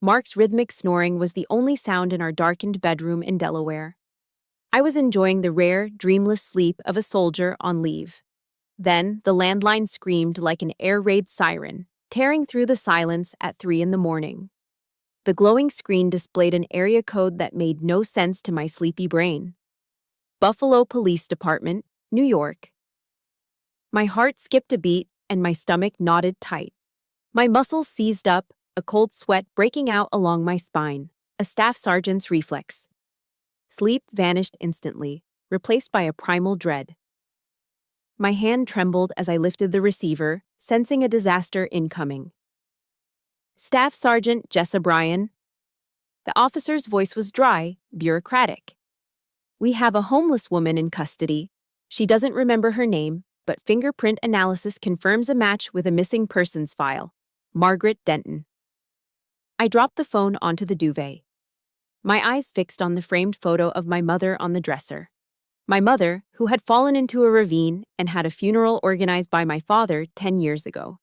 Mark's rhythmic snoring was the only sound in our darkened bedroom in Delaware. I was enjoying the rare, dreamless sleep of a soldier on leave. Then, the landline screamed like an air raid siren, tearing through the silence at 3 in the morning. The glowing screen displayed an area code that made no sense to my sleepy brain. Buffalo Police Department, New York. My heart skipped a beat and my stomach knotted tight. My muscles seized up, a cold sweat breaking out along my spine, a staff sergeant's reflex. Sleep vanished instantly, replaced by a primal dread. My hand trembled as I lifted the receiver, sensing a disaster incoming. Staff Sergeant Jessa Bryan. The officer's voice was dry, bureaucratic. We have a homeless woman in custody. She doesn't remember her name, but fingerprint analysis confirms a match with a missing persons file. Margaret Denton. I dropped the phone onto the duvet. My eyes fixed on the framed photo of my mother on the dresser. My mother, who had fallen into a ravine and had a funeral organized by my father 10 years ago.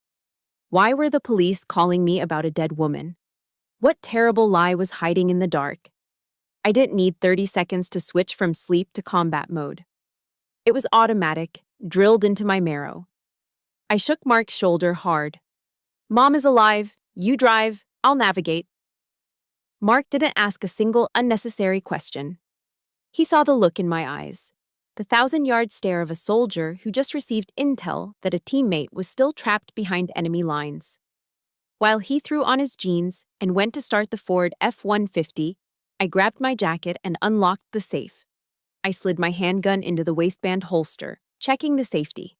Why were the police calling me about a dead woman? What terrible lie was hiding in the dark? I didn't need 30 seconds to switch from sleep to combat mode. It was automatic, drilled into my marrow. I shook Mark's shoulder hard. Mom is alive, you drive, I'll navigate. Mark didn't ask a single unnecessary question. He saw the look in my eyes. The 1,000-yard stare of a soldier who just received intel that a teammate was still trapped behind enemy lines. While he threw on his jeans and went to start the Ford F-150, I grabbed my jacket and unlocked the safe. I slid my handgun into the waistband holster, checking the safety.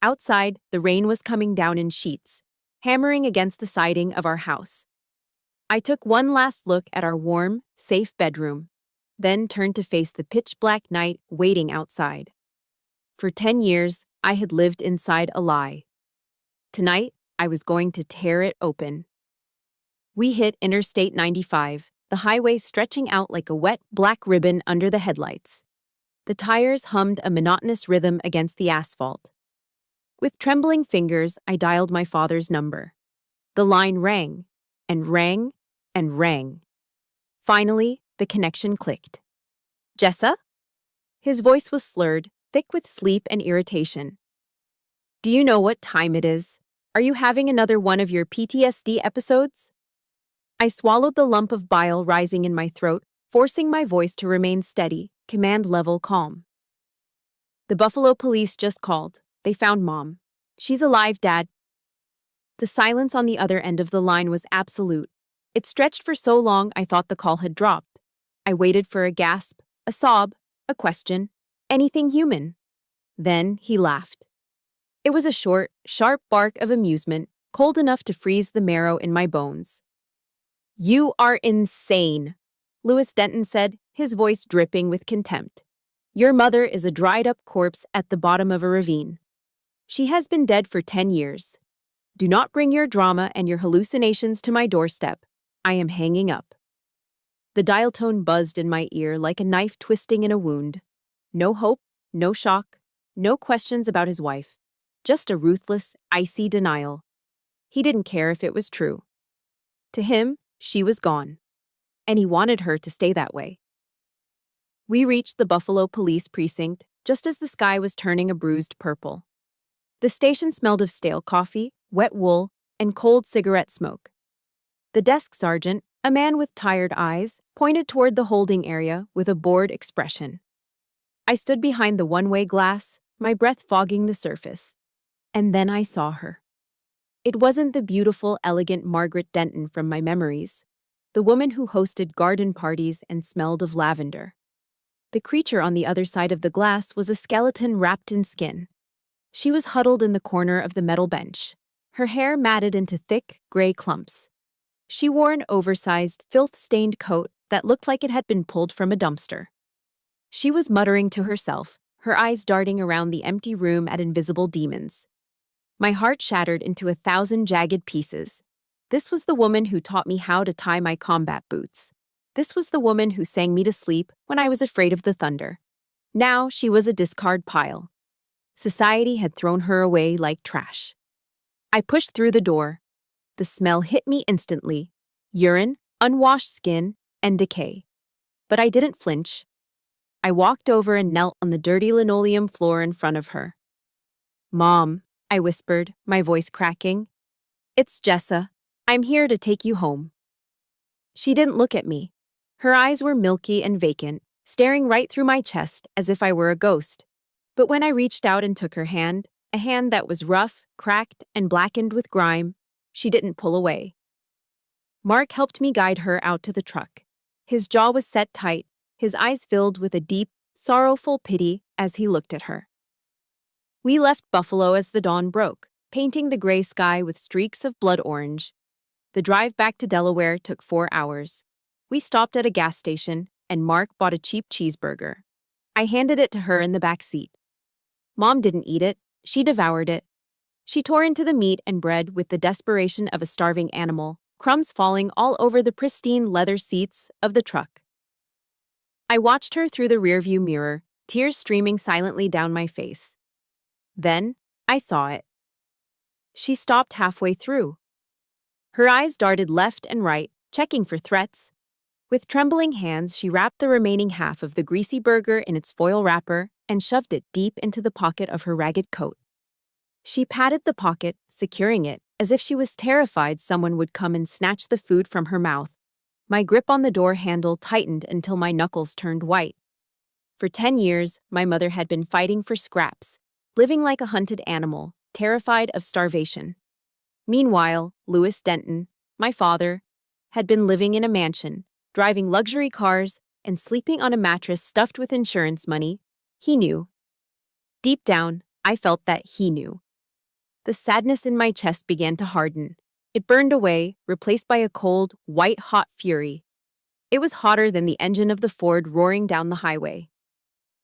Outside, the rain was coming down in sheets, hammering against the siding of our house. I took one last look at our warm, safe bedroom, then turned to face the pitch-black night waiting outside. For 10 years, I had lived inside a lie. Tonight, I was going to tear it open. We hit Interstate 95, the highway stretching out like a wet, black ribbon under the headlights. The tires hummed a monotonous rhythm against the asphalt. With trembling fingers, I dialed my father's number. The line rang, and rang, and rang. Finally, the connection clicked. Jessa? His voice was slurred, thick with sleep and irritation. Do you know what time it is? Are you having another one of your PTSD episodes? I swallowed the lump of bile rising in my throat, forcing my voice to remain steady, command-level calm. The Buffalo police just called. They found Mom. She's alive, Dad. The silence on the other end of the line was absolute. It stretched for so long I thought the call had dropped. I waited for a gasp, a sob, a question, anything human. Then he laughed. It was a short, sharp bark of amusement, cold enough to freeze the marrow in my bones. You are insane, Lewis Denton said, his voice dripping with contempt. Your mother is a dried-up corpse at the bottom of a ravine. She has been dead for 10 years. Do not bring your drama and your hallucinations to my doorstep. I am hanging up. The dial tone buzzed in my ear like a knife twisting in a wound. No hope, no shock, no questions about his wife. Just a ruthless, icy denial. He didn't care if it was true. To him, she was gone. And he wanted her to stay that way. We reached the Buffalo Police Precinct just as the sky was turning a bruised purple. The station smelled of stale coffee, wet wool, and cold cigarette smoke. The desk sergeant, a man with tired eyes, pointed toward the holding area with a bored expression. I stood behind the one-way glass, my breath fogging the surface. And then I saw her. It wasn't the beautiful, elegant Margaret Denton from my memories, the woman who hosted garden parties and smelled of lavender. The creature on the other side of the glass was a skeleton wrapped in skin. She was huddled in the corner of the metal bench, her hair matted into thick, gray clumps. She wore an oversized, filth-stained coat that looked like it had been pulled from a dumpster. She was muttering to herself, her eyes darting around the empty room at invisible demons. My heart shattered into 1,000 jagged pieces. This was the woman who taught me how to tie my combat boots. This was the woman who sang me to sleep when I was afraid of the thunder. Now she was a discard pile. Society had thrown her away like trash. I pushed through the door. The smell hit me instantly. urine, unwashed skin, and decay. But I didn't flinch. I walked over and knelt on the dirty linoleum floor in front of her. "Mom," I whispered, my voice cracking. "It's Jessa. I'm here to take you home." She didn't look at me. Her eyes were milky and vacant, staring right through my chest as if I were a ghost. But when I reached out and took her hand, a hand that was rough, cracked, and blackened with grime, she didn't pull away. Mark helped me guide her out to the truck. His jaw was set tight, his eyes filled with a deep, sorrowful pity as he looked at her. We left Buffalo as the dawn broke, painting the gray sky with streaks of blood orange. The drive back to Delaware took 4 hours. We stopped at a gas station, and Mark bought a cheap cheeseburger. I handed it to her in the back seat. Mom didn't eat it, she devoured it. She tore into the meat and bread with the desperation of a starving animal, crumbs falling all over the pristine leather seats of the truck. I watched her through the rearview mirror, tears streaming silently down my face. Then, I saw it. She stopped halfway through. Her eyes darted left and right, checking for threats. With trembling hands, she wrapped the remaining half of the greasy burger in its foil wrapper and shoved it deep into the pocket of her ragged coat. She patted the pocket, securing it, as if she was terrified someone would come and snatch the food from her mouth. My grip on the door handle tightened until my knuckles turned white. For 10 years, my mother had been fighting for scraps, living like a hunted animal, terrified of starvation. Meanwhile, Louis Denton, my father, had been living in a mansion, driving luxury cars, and sleeping on a mattress stuffed with insurance money. He knew. Deep down, I felt that he knew. The sadness in my chest began to harden. It burned away, replaced by a cold, white-hot fury. It was hotter than the engine of the Ford roaring down the highway.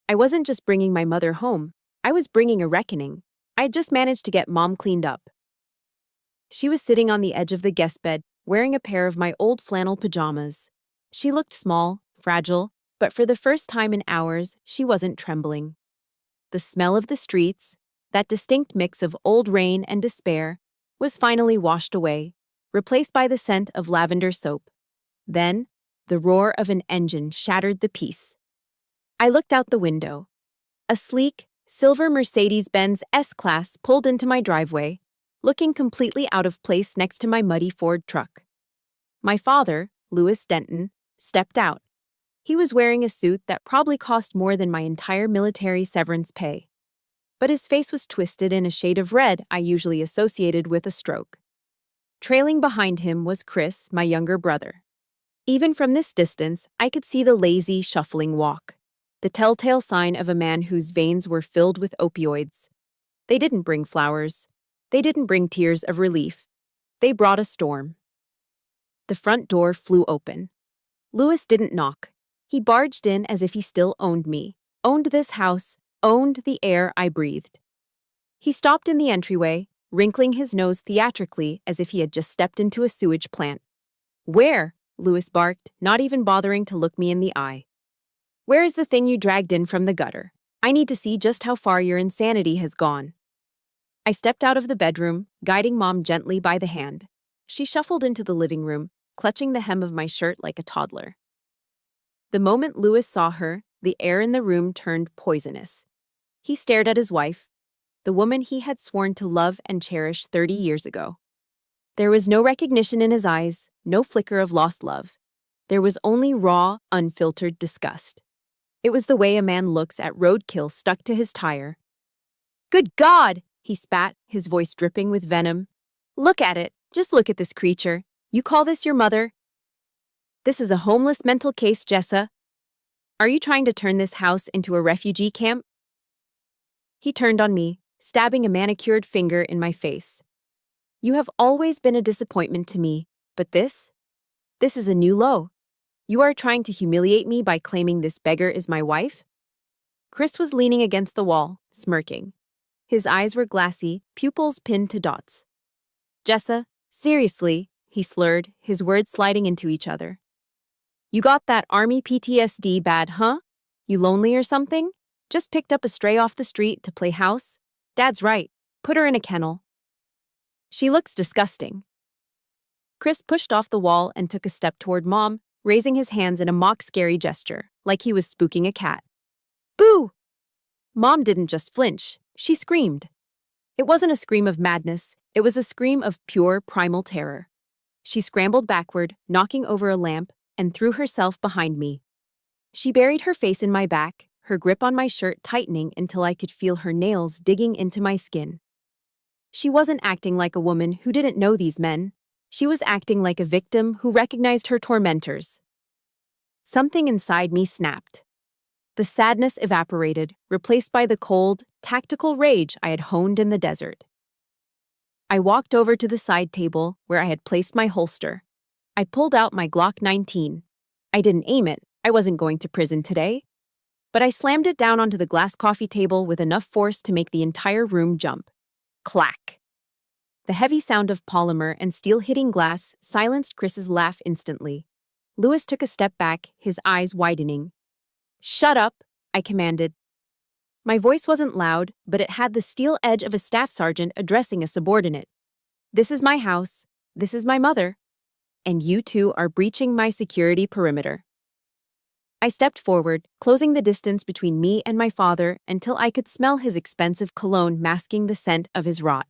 I wasn't just bringing my mother home. I was bringing a reckoning. I had just managed to get Mom cleaned up. She was sitting on the edge of the guest bed, wearing a pair of my old flannel pajamas. She looked small, fragile, but for the first time in hours, she wasn't trembling. The smell of the streets, that distinct mix of old rain and despair, was finally washed away, replaced by the scent of lavender soap. Then, the roar of an engine shattered the peace. I looked out the window. A sleek, silver Mercedes-Benz S-Class pulled into my driveway, looking completely out of place next to my muddy Ford truck. My father, Louis Denton, stepped out. He was wearing a suit that probably cost more than my entire military severance pay. But his face was twisted in a shade of red I usually associated with a stroke. Trailing behind him was Chris, my younger brother. Even from this distance, I could see the lazy, shuffling walk, the telltale sign of a man whose veins were filled with opioids. They didn't bring flowers. They didn't bring tears of relief. They brought a storm. The front door flew open. Louis didn't knock. He barged in as if he still owned me, owned this house, owned the air I breathed. He stopped in the entryway, wrinkling his nose theatrically as if he had just stepped into a sewage plant. "Where?" Louis barked, not even bothering to look me in the eye. "Where is the thing you dragged in from the gutter? I need to see just how far your insanity has gone." I stepped out of the bedroom, guiding Mom gently by the hand. She shuffled into the living room, clutching the hem of my shirt like a toddler. The moment Louis saw her, the air in the room turned poisonous. He stared at his wife, the woman he had sworn to love and cherish 30 years ago. There was no recognition in his eyes, no flicker of lost love. There was only raw, unfiltered disgust. It was the way a man looks at roadkill stuck to his tire. "Good God!" he spat, his voice dripping with venom. "Look at it. Just look at this creature. You call this your mother? This is a homeless mental case, Jessa. Are you trying to turn this house into a refugee camp?" He turned on me, stabbing a manicured finger in my face. "You have always been a disappointment to me, but this is a new low. You are trying to humiliate me by claiming this beggar is my wife?" Chris was leaning against the wall, smirking. His eyes were glassy, pupils pinned to dots. "Jessa, seriously," he slurred, his words sliding into each other. "You got that army PTSD bad, huh? You lonely or something? Just picked up a stray off the street to play house? Dad's right. Put her in a kennel." "She looks disgusting." Chris pushed off the wall and took a step toward Mom, raising his hands in a mock-scary gesture, like he was spooking a cat. Boo! Mom didn't just flinch, she screamed. It wasn't a scream of madness, it was a scream of pure primal terror. She scrambled backward, knocking over a lamp, and threw herself behind me. She buried her face in my back, her grip on my shirt tightening until I could feel her nails digging into my skin. She wasn't acting like a woman who didn't know these men. She was acting like a victim who recognized her tormentors. Something inside me snapped. The sadness evaporated, replaced by the cold, tactical rage I had honed in the desert. I walked over to the side table where I had placed my holster. I pulled out my Glock 19. I didn't aim it, I wasn't going to prison today. But I slammed it down onto the glass coffee table with enough force to make the entire room jump. Clack! The heavy sound of polymer and steel hitting glass silenced Chris's laugh instantly. Lewis took a step back, his eyes widening. Shut up, I commanded. My voice wasn't loud, but it had the steel edge of a staff sergeant addressing a subordinate. This is my house, this is my mother, and you two are breaching my security perimeter. I stepped forward, closing the distance between me and my father until I could smell his expensive cologne masking the scent of his rot.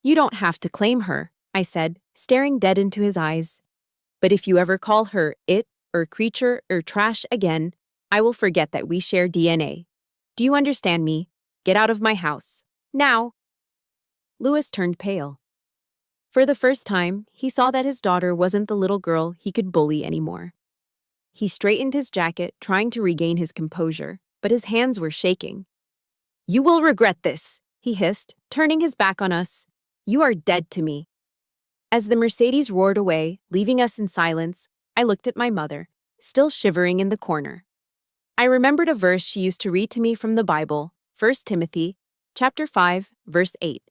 You don't have to claim her, I said, staring dead into his eyes. But if you ever call her it, or creature, or trash again, I will forget that we share DNA. Do you understand me? Get out of my house. Now. Lewis turned pale. For the first time, he saw that his daughter wasn't the little girl he could bully anymore. He straightened his jacket, trying to regain his composure, but his hands were shaking. You will regret this, he hissed, turning his back on us. You are dead to me. As the Mercedes roared away, leaving us in silence, I looked at my mother, still shivering in the corner. I remembered a verse she used to read to me from the Bible, 1 Timothy, chapter 5, verse 8.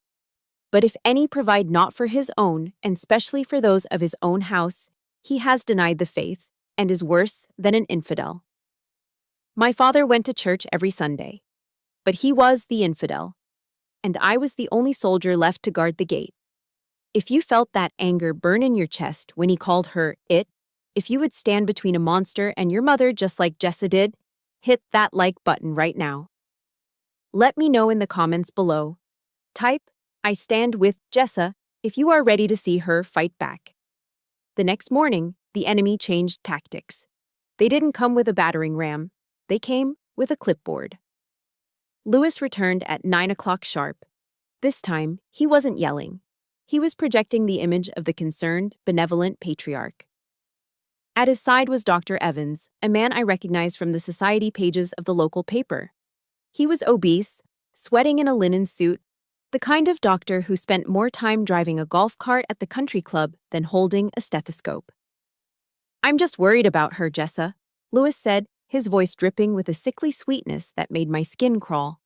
But if any provide not for his own, and specially for those of his own house, he has denied the faith, and is worse than an infidel. My father went to church every Sunday. But he was the infidel. And I was the only soldier left to guard the gate. If you felt that anger burn in your chest when he called her it, if you would stand between a monster and your mother just like Jessa did, hit that like button right now. Let me know in the comments below. Type, I stand with Jessa, if you are ready to see her fight back. The next morning, the enemy changed tactics. They didn't come with a battering ram. They came with a clipboard. Lewis returned at 9 o'clock sharp. This time, he wasn't yelling. He was projecting the image of the concerned, benevolent patriarch. At his side was Dr. Evans, a man I recognized from the society pages of the local paper. He was obese, sweating in a linen suit, the kind of doctor who spent more time driving a golf cart at the country club than holding a stethoscope. I'm just worried about her, Jessa, Lewis said, his voice dripping with a sickly sweetness that made my skin crawl.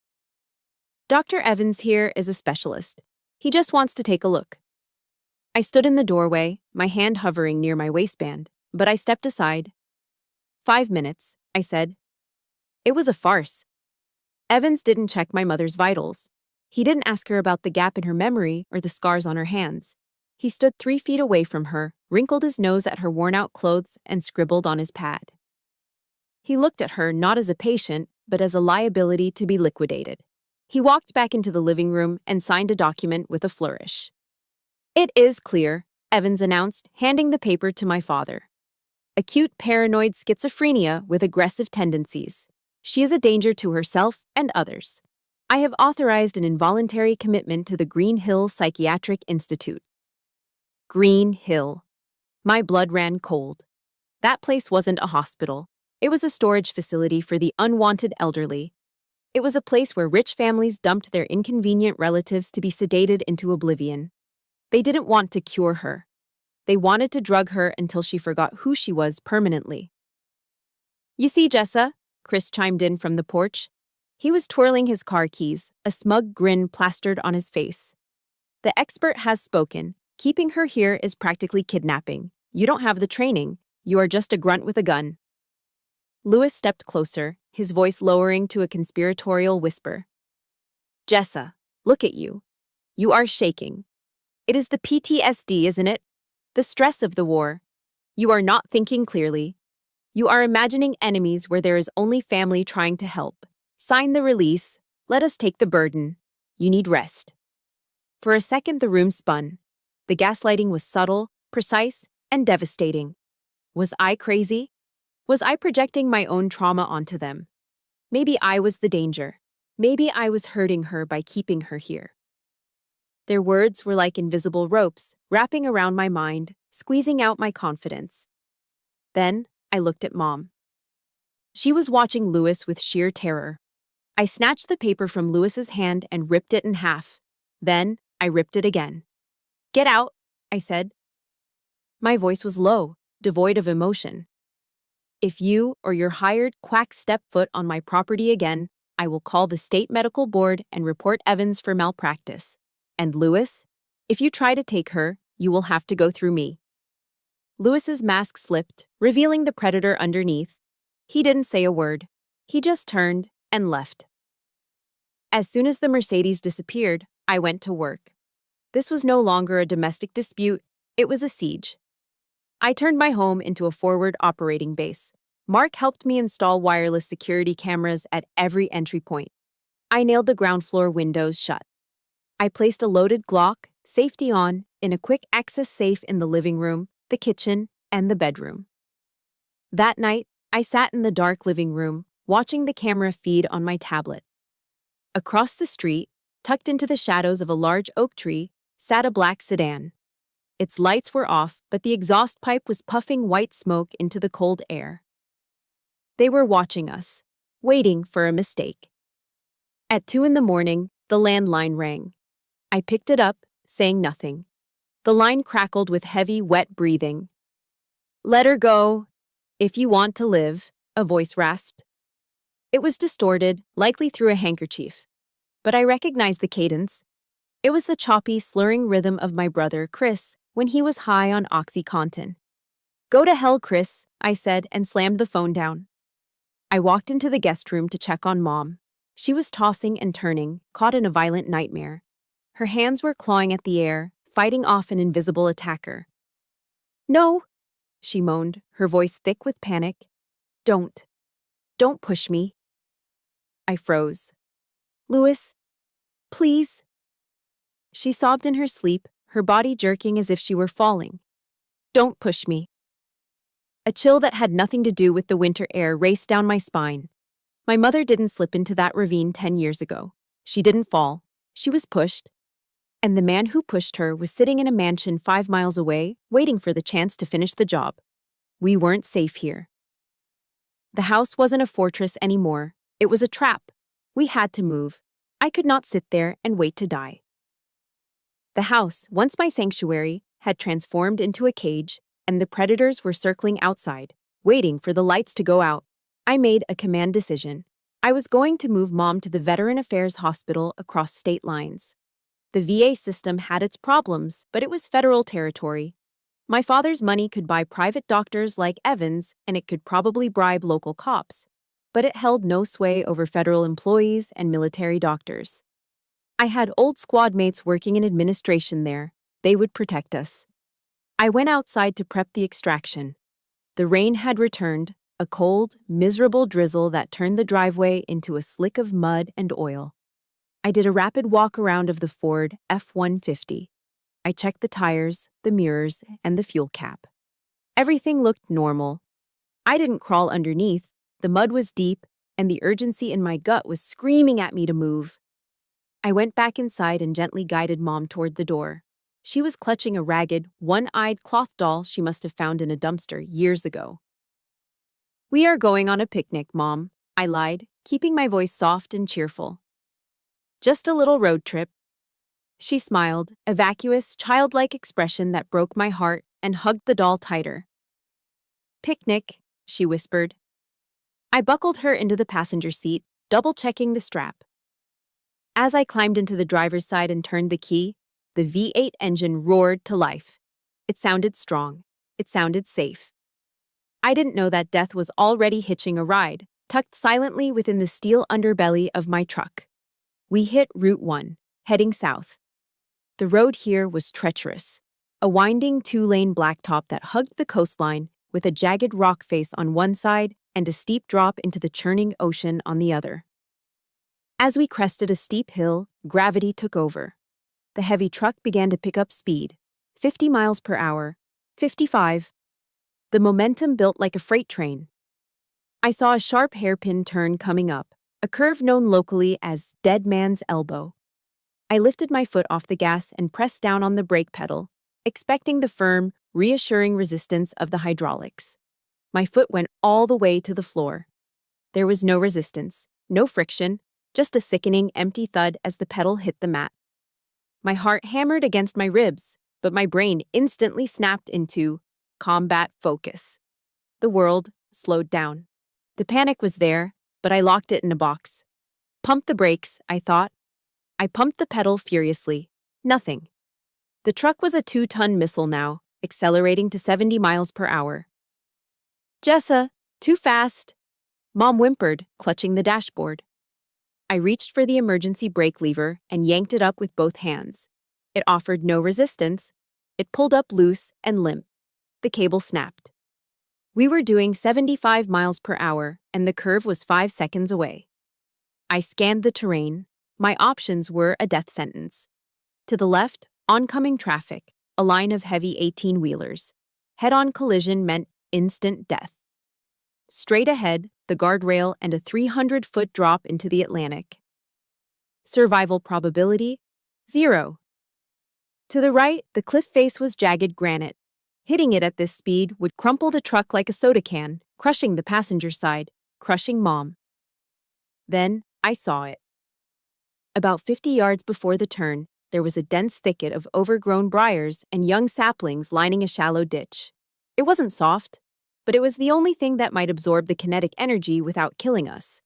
Dr. Evans here is a specialist. He just wants to take a look. I stood in the doorway, my hand hovering near my waistband, but I stepped aside. 5 minutes, I said. It was a farce. Evans didn't check my mother's vitals. He didn't ask her about the gap in her memory or the scars on her hands. He stood 3 feet away from her, wrinkled his nose at her worn-out clothes, and scribbled on his pad. He looked at her not as a patient, but as a liability to be liquidated. He walked back into the living room and signed a document with a flourish. It is clear, Evans announced, handing the paper to my father. Acute paranoid schizophrenia with aggressive tendencies. She is a danger to herself and others. I have authorized an involuntary commitment to the Green Hill Psychiatric Institute. Green Hill. My blood ran cold. That place wasn't a hospital. It was a storage facility for the unwanted elderly. It was a place where rich families dumped their inconvenient relatives to be sedated into oblivion. They didn't want to cure her. They wanted to drug her until she forgot who she was permanently. You see, Jessa, Chris chimed in from the porch. He was twirling his car keys, a smug grin plastered on his face. The expert has spoken. Keeping her here is practically kidnapping. You don't have the training. You are just a grunt with a gun. Lewis stepped closer, his voice lowering to a conspiratorial whisper. Jessa, look at you. You are shaking. It is the PTSD, isn't it? The stress of the war. You are not thinking clearly. You are imagining enemies where there is only family trying to help. Sign the release. Let us take the burden. You need rest. For a second, the room spun. The gaslighting was subtle, precise, and devastating. Was I crazy? Was I projecting my own trauma onto them? Maybe I was the danger. Maybe I was hurting her by keeping her here. Their words were like invisible ropes, wrapping around my mind, squeezing out my confidence. Then, I looked at Mom. She was watching Louis with sheer terror. I snatched the paper from Louis's hand and ripped it in half. Then, I ripped it again. "Get out," I said. My voice was low, devoid of emotion. "If you or your hired quack step foot on my property again, I will call the state medical board and report Evans for malpractice. And Louis, if you try to take her, you will have to go through me." Louis's mask slipped, revealing the predator underneath. He didn't say a word. He just turned and left. As soon as the Mercedes disappeared, I went to work. This was no longer a domestic dispute, it was a siege. I turned my home into a forward operating base. Mark helped me install wireless security cameras at every entry point. I nailed the ground floor windows shut. I placed a loaded Glock, safety on, in a quick access safe in the living room, the kitchen, and the bedroom. That night, I sat in the dark living room, watching the camera feed on my tablet. Across the street, tucked into the shadows of a large oak tree, sat a black sedan. Its lights were off, but the exhaust pipe was puffing white smoke into the cold air. They were watching us, waiting for a mistake. At 2 a.m, the landline rang. I picked it up, saying nothing. The line crackled with heavy, wet breathing. "Let her go, if you want to live," a voice rasped. It was distorted, likely through a handkerchief. But I recognized the cadence. It was the choppy, slurring rhythm of my brother, Chris, when he was high on OxyContin. "Go to hell, Chris," I said and slammed the phone down. I walked into the guest room to check on Mom. She was tossing and turning, caught in a violent nightmare. Her hands were clawing at the air, fighting off an invisible attacker. "No," she moaned, her voice thick with panic. Don't push me." I froze. "Louis, please." She sobbed in her sleep, her body jerking as if she were falling. "Don't push me." A chill that had nothing to do with the winter air raced down my spine. My mother didn't slip into that ravine 10 years ago. She didn't fall. She was pushed. And the man who pushed her was sitting in a mansion 5 miles away, waiting for the chance to finish the job. We weren't safe here. The house wasn't a fortress anymore. It was a trap. We had to move. I could not sit there and wait to die. The house, once my sanctuary, had transformed into a cage, and the predators were circling outside, waiting for the lights to go out. I made a command decision. I was going to move Mom to the Veteran Affairs Hospital across state lines. The VA system had its problems, but it was federal territory. My father's money could buy private doctors like Evans, and it could probably bribe local cops. But it held no sway over federal employees and military doctors. I had old squad mates working in administration there. They would protect us. I went outside to prep the extraction. The rain had returned, a cold, miserable drizzle that turned the driveway into a slick of mud and oil. I did a rapid walk around of the Ford F-150. I checked the tires, the mirrors, and the fuel cap. Everything looked normal. I didn't crawl underneath. The mud was deep, and the urgency in my gut was screaming at me to move. I went back inside and gently guided Mom toward the door. She was clutching a ragged, one-eyed cloth doll she must have found in a dumpster years ago. "We are going on a picnic, Mom," I lied, keeping my voice soft and cheerful. "Just a little road trip." She smiled, a vacuous, childlike expression that broke my heart, and hugged the doll tighter. "Picnic," she whispered. I buckled her into the passenger seat, double-checking the strap. As I climbed into the driver's side and turned the key, the V8 engine roared to life. It sounded strong. It sounded safe. I didn't know that death was already hitching a ride, tucked silently within the steel underbelly of my truck. We hit Route 1, heading south. The road here was treacherous. A winding two-lane blacktop that hugged the coastline with a jagged rock face on one side and a steep drop into the churning ocean on the other. As we crested a steep hill, gravity took over. The heavy truck began to pick up speed. 50 miles per hour. 55. The momentum built like a freight train. I saw a sharp hairpin turn coming up, a curve known locally as dead man's elbow. I lifted my foot off the gas and pressed down on the brake pedal, expecting the firm, reassuring resistance of the hydraulics. My foot went all the way to the floor. There was no resistance, no friction, just a sickening, empty thud as the pedal hit the mat. My heart hammered against my ribs, but my brain instantly snapped into combat focus. The world slowed down. The panic was there, but I locked it in a box. Pump the brakes, I thought. I pumped the pedal furiously. Nothing. The truck was a 2-ton missile now, accelerating to 70 miles per hour. Jessa, too fast. Mom whimpered, clutching the dashboard. I reached for the emergency brake lever and yanked it up with both hands. It offered no resistance. It pulled up loose and limp. The cable snapped. We were doing 75 miles per hour, and the curve was 5 seconds away. I scanned the terrain. My options were a death sentence. To the left, oncoming traffic, a line of heavy 18-wheelers. Head-on collision meant instant death. Straight ahead, the guardrail and a 300-foot drop into the Atlantic. Survival probability? 0. To the right, the cliff face was jagged granite. Hitting it at this speed would crumple the truck like a soda can, crushing the passenger side, crushing Mom. Then, I saw it. About 50 yards before the turn, there was a dense thicket of overgrown briars and young saplings lining a shallow ditch. It wasn't soft, but it was the only thing that might absorb the kinetic energy without killing us.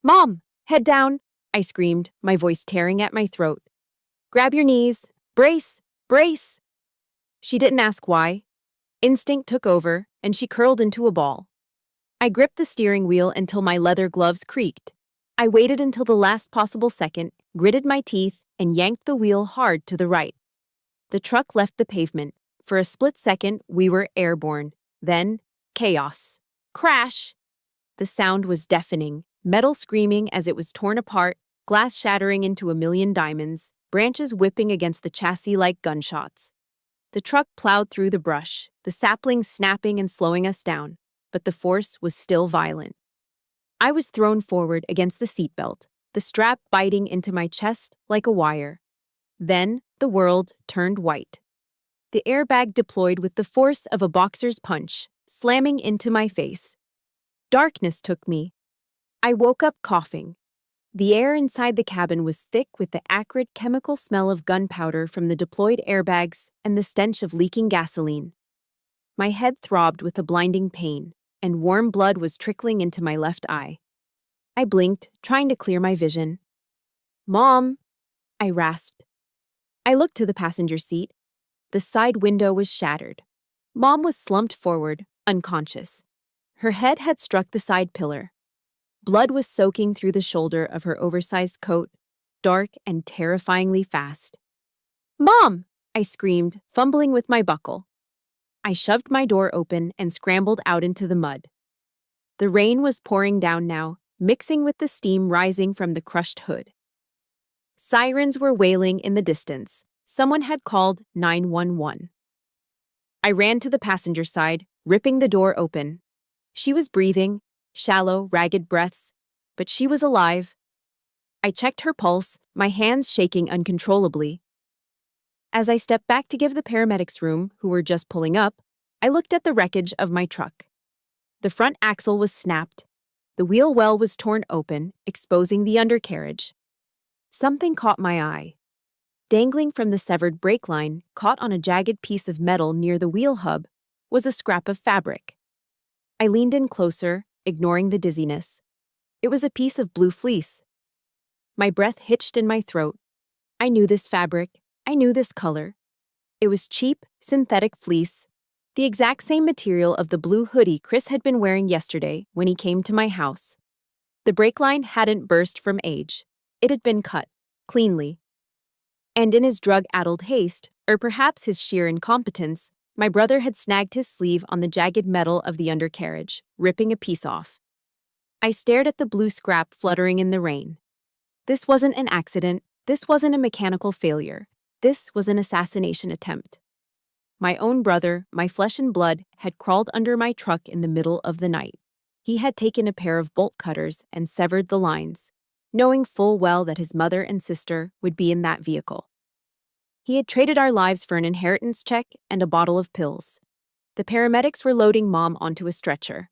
Mom, head down, I screamed, my voice tearing at my throat. Grab your knees. Brace, brace. She didn't ask why. Instinct took over, and she curled into a ball. I gripped the steering wheel until my leather gloves creaked. I waited until the last possible second, gritted my teeth, and yanked the wheel hard to the right. The truck left the pavement. For a split second, we were airborne. Then, chaos. Crash! The sound was deafening, metal screaming as it was torn apart, glass shattering into a million diamonds, branches whipping against the chassis like gunshots. The truck plowed through the brush, the saplings snapping and slowing us down, but the force was still violent. I was thrown forward against the seatbelt, the strap biting into my chest like a wire. Then, the world turned white. The airbag deployed with the force of a boxer's punch, slamming into my face. Darkness took me. I woke up coughing. The air inside the cabin was thick with the acrid chemical smell of gunpowder from the deployed airbags and the stench of leaking gasoline. My head throbbed with a blinding pain, and warm blood was trickling into my left eye. I blinked, trying to clear my vision. Mom, I rasped. I looked to the passenger seat. The side window was shattered. Mom was slumped forward, unconscious. Her head had struck the side pillar. Blood was soaking through the shoulder of her oversized coat, dark and terrifyingly fast. Mom! I screamed, fumbling with my buckle. I shoved my door open and scrambled out into the mud. The rain was pouring down now, mixing with the steam rising from the crushed hood. Sirens were wailing in the distance. Someone had called 911. I ran to the passenger side, ripping the door open. She was breathing, shallow, ragged breaths, but she was alive. I checked her pulse, my hands shaking uncontrollably. As I stepped back to give the paramedics room, who were just pulling up, I looked at the wreckage of my truck. The front axle was snapped. The wheel well was torn open, exposing the undercarriage. Something caught my eye. Dangling from the severed brake line, caught on a jagged piece of metal near the wheel hub, was a scrap of fabric. I leaned in closer, ignoring the dizziness. It was a piece of blue fleece. My breath hitched in my throat. I knew this fabric. I knew this color. It was cheap, synthetic fleece, the exact same material of the blue hoodie Chris had been wearing yesterday when he came to my house. The brake line hadn't burst from age. It had been cut, cleanly. And in his drug-addled haste, Or perhaps his sheer incompetence, my brother had snagged his sleeve on the jagged metal of the undercarriage, ripping a piece off. I stared at the blue scrap fluttering in the rain. This wasn't an accident. This wasn't a mechanical failure. This was an assassination attempt. My own brother, my flesh and blood, had crawled under my truck in the middle of the night. He had taken a pair of bolt cutters and severed the lines, knowing full well that his mother and sister would be in that vehicle. He had traded our lives for an inheritance check and a bottle of pills. The paramedics were loading Mom onto a stretcher.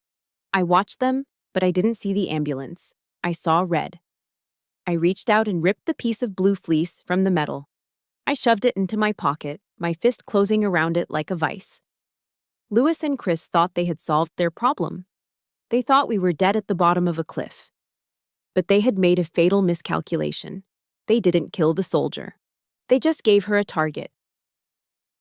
I watched them, but I didn't see the ambulance. I saw red. I reached out and ripped the piece of blue fleece from the metal. I shoved it into my pocket, my fist closing around it like a vice. Louis and Chris thought they had solved their problem. They thought we were dead at the bottom of a cliff. But they had made a fatal miscalculation. They didn't kill the soldier. They just gave her a target.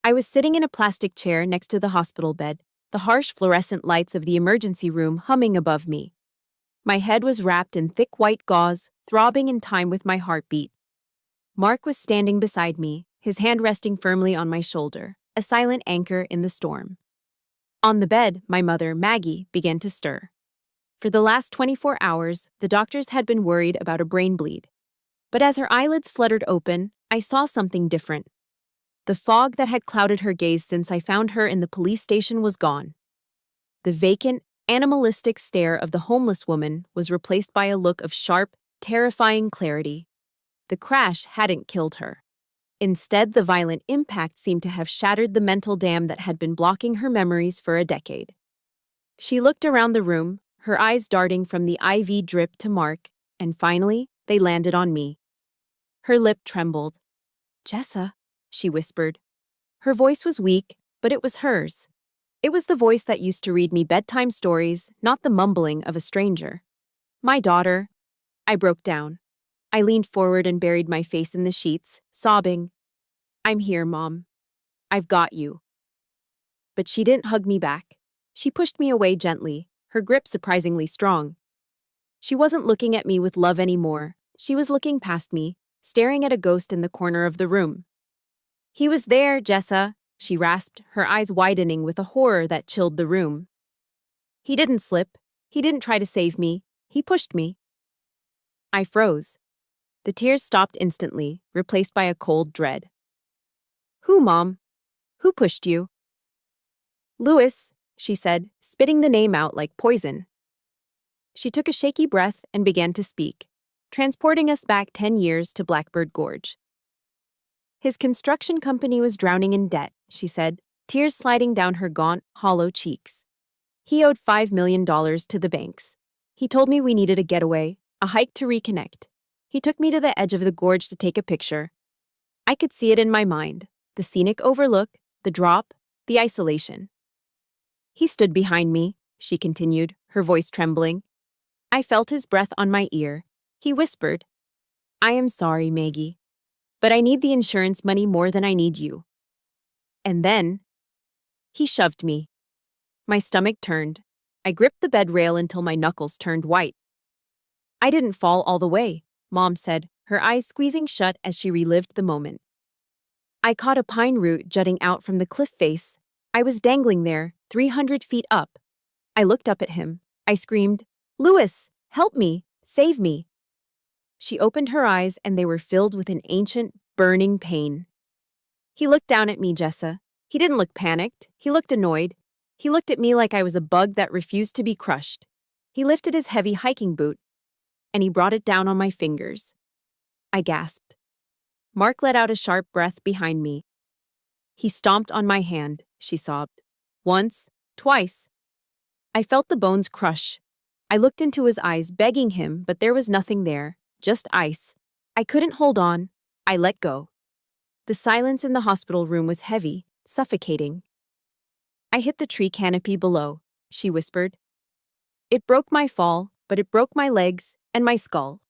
I was sitting in a plastic chair next to the hospital bed, the harsh fluorescent lights of the emergency room humming above me. My head was wrapped in thick white gauze, throbbing in time with my heartbeat. Mark was standing beside me, his hand resting firmly on my shoulder, a silent anchor in the storm. On the bed, my mother, Maggie, began to stir. For the last 24 hours, the doctors had been worried about a brain bleed. But as her eyelids fluttered open, I saw something different. The fog that had clouded her gaze since I found her in the police station was gone. The vacant, animalistic stare of the homeless woman was replaced by a look of sharp, terrifying clarity. The crash hadn't killed her. Instead, the violent impact seemed to have shattered the mental dam that had been blocking her memories for a decade. She looked around the room, her eyes darting from the IV drip to Mark, and finally, they landed on me. Her lip trembled. "Jessa," she whispered. Her voice was weak, but it was hers. It was the voice that used to read me bedtime stories, not the mumbling of a stranger. "My daughter." I broke down. I leaned forward and buried my face in the sheets, sobbing. "I'm here, Mom. I've got you." But she didn't hug me back. She pushed me away gently, her grip surprisingly strong. She wasn't looking at me with love anymore. She was looking past me, staring at a ghost in the corner of the room. "He was there, Jessa," she rasped, her eyes widening with a horror that chilled the room. "He didn't slip. He didn't try to save me. He pushed me." I froze. The tears stopped instantly, replaced by a cold dread. "Who, Mom? Who pushed you?" "Louis," she said, spitting the name out like poison. She took a shaky breath and began to speak, transporting us back 10 years to Blackbird Gorge. "His construction company was drowning in debt," she said, tears sliding down her gaunt, hollow cheeks. "He owed $5 million to the banks. He told me we needed a getaway, a hike to reconnect. He took me to the edge of the gorge to take a picture. I could see it in my mind, the scenic overlook, the drop, the isolation. He stood behind me," she continued, her voice trembling. I felt his breath on my ear. He whispered, "I am sorry, Maggie, but I need the insurance money more than I need you." And then he shoved me. My stomach turned. I gripped the bed rail until my knuckles turned white. "I didn't fall all the way," Mom said, her eyes squeezing shut as she relived the moment. "I caught a pine root jutting out from the cliff face. I was dangling there, 300 feet up. I looked up at him. I screamed, 'Louis, help me, save me.'" She opened her eyes and they were filled with an ancient, burning pain. "He looked down at me, Jessa. He didn't look panicked. He looked annoyed. He looked at me like I was a bug that refused to be crushed. He lifted his heavy hiking boot, and he brought it down on my fingers." I gasped. Mark let out a sharp breath behind me. "He stomped on my hand," she sobbed. "Once, twice." I felt the bones crush. I looked into his eyes, begging him, but there was nothing there, just ice. I couldn't hold on. I let go. The silence in the hospital room was heavy, suffocating. "I hit the tree canopy below," she whispered. "It broke my fall, but it broke my legs and my skull.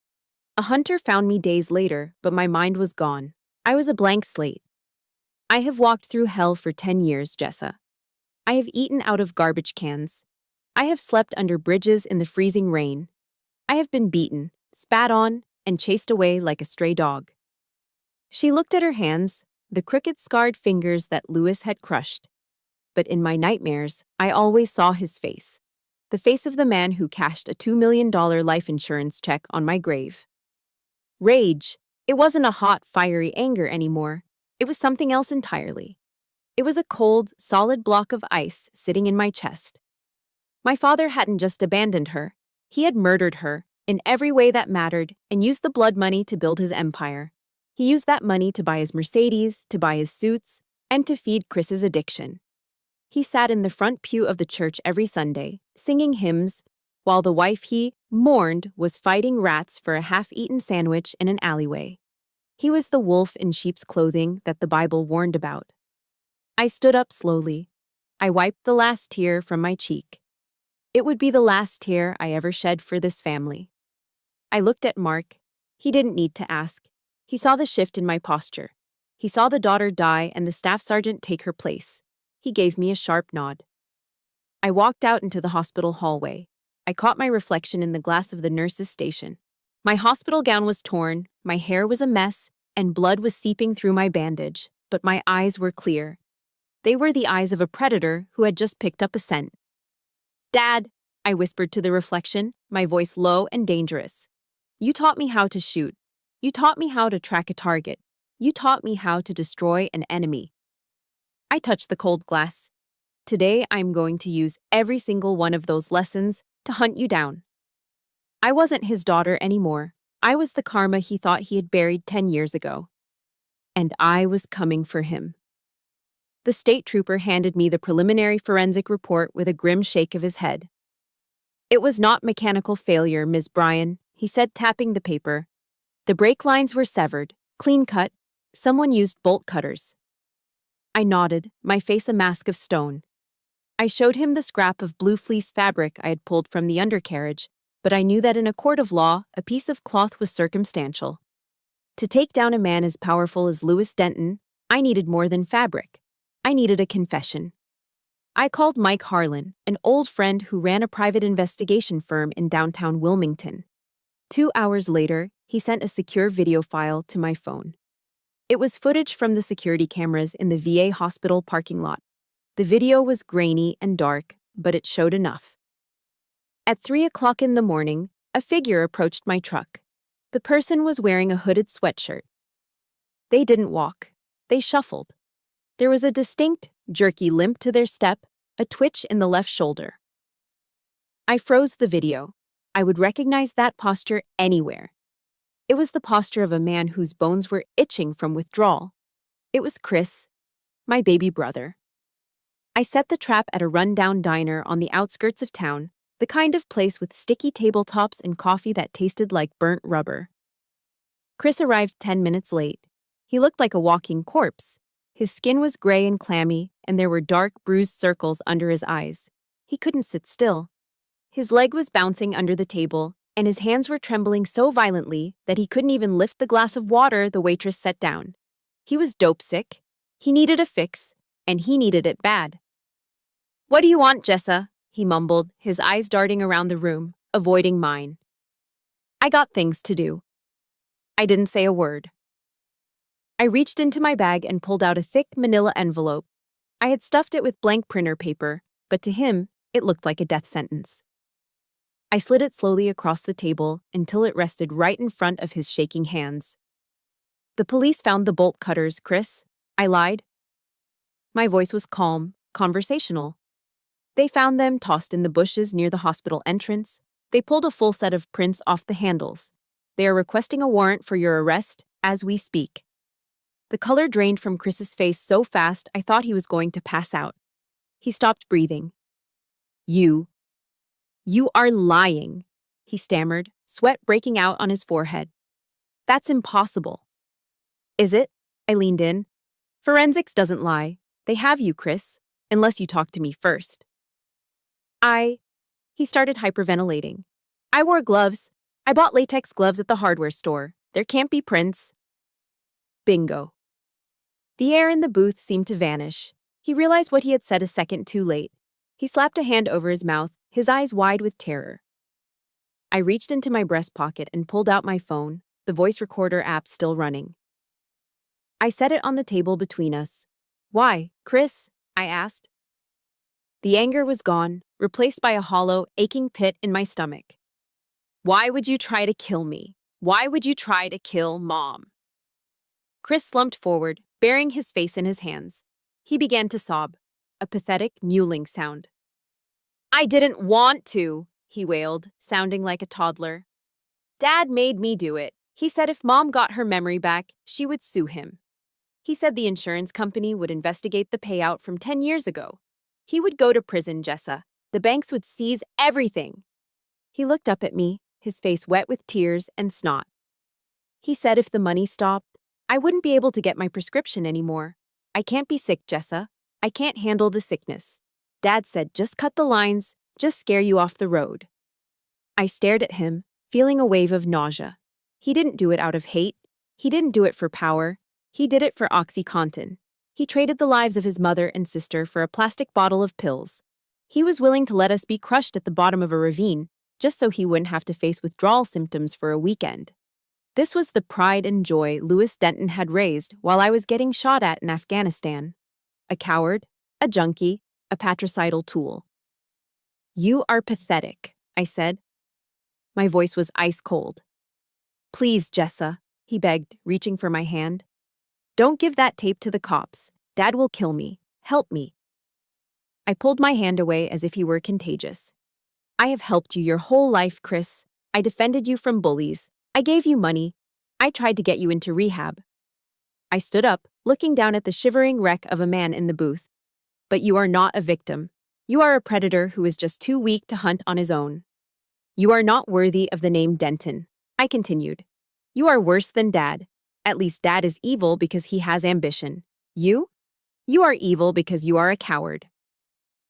A hunter found me days later, but my mind was gone. I was a blank slate. I have walked through hell for 10 years, Jessa. I have eaten out of garbage cans. I have slept under bridges in the freezing rain. I have been beaten, spat on, and chased away like a stray dog." She looked at her hands, the crooked, scarred fingers that Lewis had crushed. But in my nightmares, I always saw his face. The face of the man who cashed a $2 million life insurance check on my grave. Rage. It wasn't a hot, fiery anger anymore. It was something else entirely. It was a cold, solid block of ice sitting in my chest. My father hadn't just abandoned her. He had murdered her, in every way that mattered, and used the blood money to build his empire. He used that money to buy his Mercedes, to buy his suits, and to feed Chris's addiction. He sat in the front pew of the church every Sunday, singing hymns, while the wife he mourned was fighting rats for a half-eaten sandwich in an alleyway. He was the wolf in sheep's clothing that the Bible warned about. I stood up slowly. I wiped the last tear from my cheek. It would be the last tear I ever shed for this family. I looked at Mark. He didn't need to ask. He saw the shift in my posture. He saw the daughter die and the staff sergeant take her place. He gave me a sharp nod. I walked out into the hospital hallway. I caught my reflection in the glass of the nurse's station. My hospital gown was torn, my hair was a mess, and blood was seeping through my bandage, but my eyes were clear. They were the eyes of a predator who had just picked up a scent. "Dad," I whispered to the reflection, my voice low and dangerous. "You taught me how to shoot. You taught me how to track a target. You taught me how to destroy an enemy." I touched the cold glass. "Today I'm going to use every single one of those lessons to hunt you down." I wasn't his daughter anymore. I was the karma he thought he had buried 10 years ago. And I was coming for him. The state trooper handed me the preliminary forensic report with a grim shake of his head. "It was not mechanical failure, Ms. Bryan," he said, tapping the paper. "The brake lines were severed, clean-cut. Someone used bolt cutters." I nodded, my face a mask of stone. I showed him the scrap of blue fleece fabric I had pulled from the undercarriage, but I knew that in a court of law, a piece of cloth was circumstantial. To take down a man as powerful as Lewis Denton, I needed more than fabric. I needed a confession. I called Mike Harlan, an old friend who ran a private investigation firm in downtown Wilmington. 2 hours later, he sent a secure video file to my phone. It was footage from the security cameras in the VA hospital parking lot. The video was grainy and dark, but it showed enough. At 3 o'clock in the morning, a figure approached my truck. The person was wearing a hooded sweatshirt. They didn't walk. They shuffled. There was a distinct, jerky limp to their step, a twitch in the left shoulder. I froze the video. I would recognize that posture anywhere. It was the posture of a man whose bones were itching from withdrawal. It was Chris, my baby brother. I set the trap at a rundown diner on the outskirts of town, the kind of place with sticky tabletops and coffee that tasted like burnt rubber. Chris arrived 10 minutes late. He looked like a walking corpse. His skin was gray and clammy, and there were dark, bruised circles under his eyes. He couldn't sit still. His leg was bouncing under the table, and his hands were trembling so violently that he couldn't even lift the glass of water the waitress set down. He was dope sick. He needed a fix, and he needed it bad. "What do you want, Jessa?" he mumbled, his eyes darting around the room, avoiding mine. "I got things to do." I didn't say a word. I reached into my bag and pulled out a thick manila envelope. I had stuffed it with blank printer paper, but to him, it looked like a death sentence. I slid it slowly across the table until it rested right in front of his shaking hands. "The police found the bolt cutters, Chris," I lied. My voice was calm, conversational. "They found them tossed in the bushes near the hospital entrance. They pulled a full set of prints off the handles. They are requesting a warrant for your arrest as we speak." The color drained from Chris's face so fast I thought he was going to pass out. He stopped breathing. You are lying," he stammered, sweat breaking out on his forehead. "That's impossible." "Is it?" I leaned in. "Forensics doesn't lie. They have you, Chris, unless you talk to me first." He started hyperventilating. "I wore gloves. I bought latex gloves at the hardware store. There can't be prints." Bingo. The air in the booth seemed to vanish. He realized what he had said a second too late. He slapped a hand over his mouth, his eyes wide with terror. I reached into my breast pocket and pulled out my phone, the voice recorder app still running. I set it on the table between us. Why, Chris? I asked. The anger was gone, replaced by a hollow, aching pit in my stomach. Why would you try to kill me? Why would you try to kill Mom? Chris slumped forward, burying his face in his hands. He began to sob, a pathetic, mewling sound. I didn't want to, he wailed, sounding like a toddler. Dad made me do it. He said if Mom got her memory back, she would sue him. He said the insurance company would investigate the payout from 10 years ago. He would go to prison, Jessa. The banks would seize everything. He looked up at me, his face wet with tears and snot. He said if the money stopped, I wouldn't be able to get my prescription anymore. I can't be sick, Jessa. I can't handle the sickness. Dad said just cut the lines, just scare you off the road. I stared at him, feeling a wave of nausea. He didn't do it out of hate. He didn't do it for power. He did it for OxyContin. He traded the lives of his mother and sister for a plastic bottle of pills. He was willing to let us be crushed at the bottom of a ravine, just so he wouldn't have to face withdrawal symptoms for a weekend. This was the pride and joy Louis Denton had raised while I was getting shot at in Afghanistan. A coward, a junkie, a patricidal tool. You are pathetic, I said. My voice was ice cold. Please, Jessa, he begged, reaching for my hand. Don't give that tape to the cops. Dad will kill me. Help me. I pulled my hand away as if he were contagious. I have helped you your whole life, Chris. I defended you from bullies. I gave you money. I tried to get you into rehab. I stood up, looking down at the shivering wreck of a man in the booth. But you are not a victim. You are a predator who is just too weak to hunt on his own. You are not worthy of the name Denton, I continued. You are worse than Dad. At least Dad is evil because he has ambition. You? You are evil because you are a coward.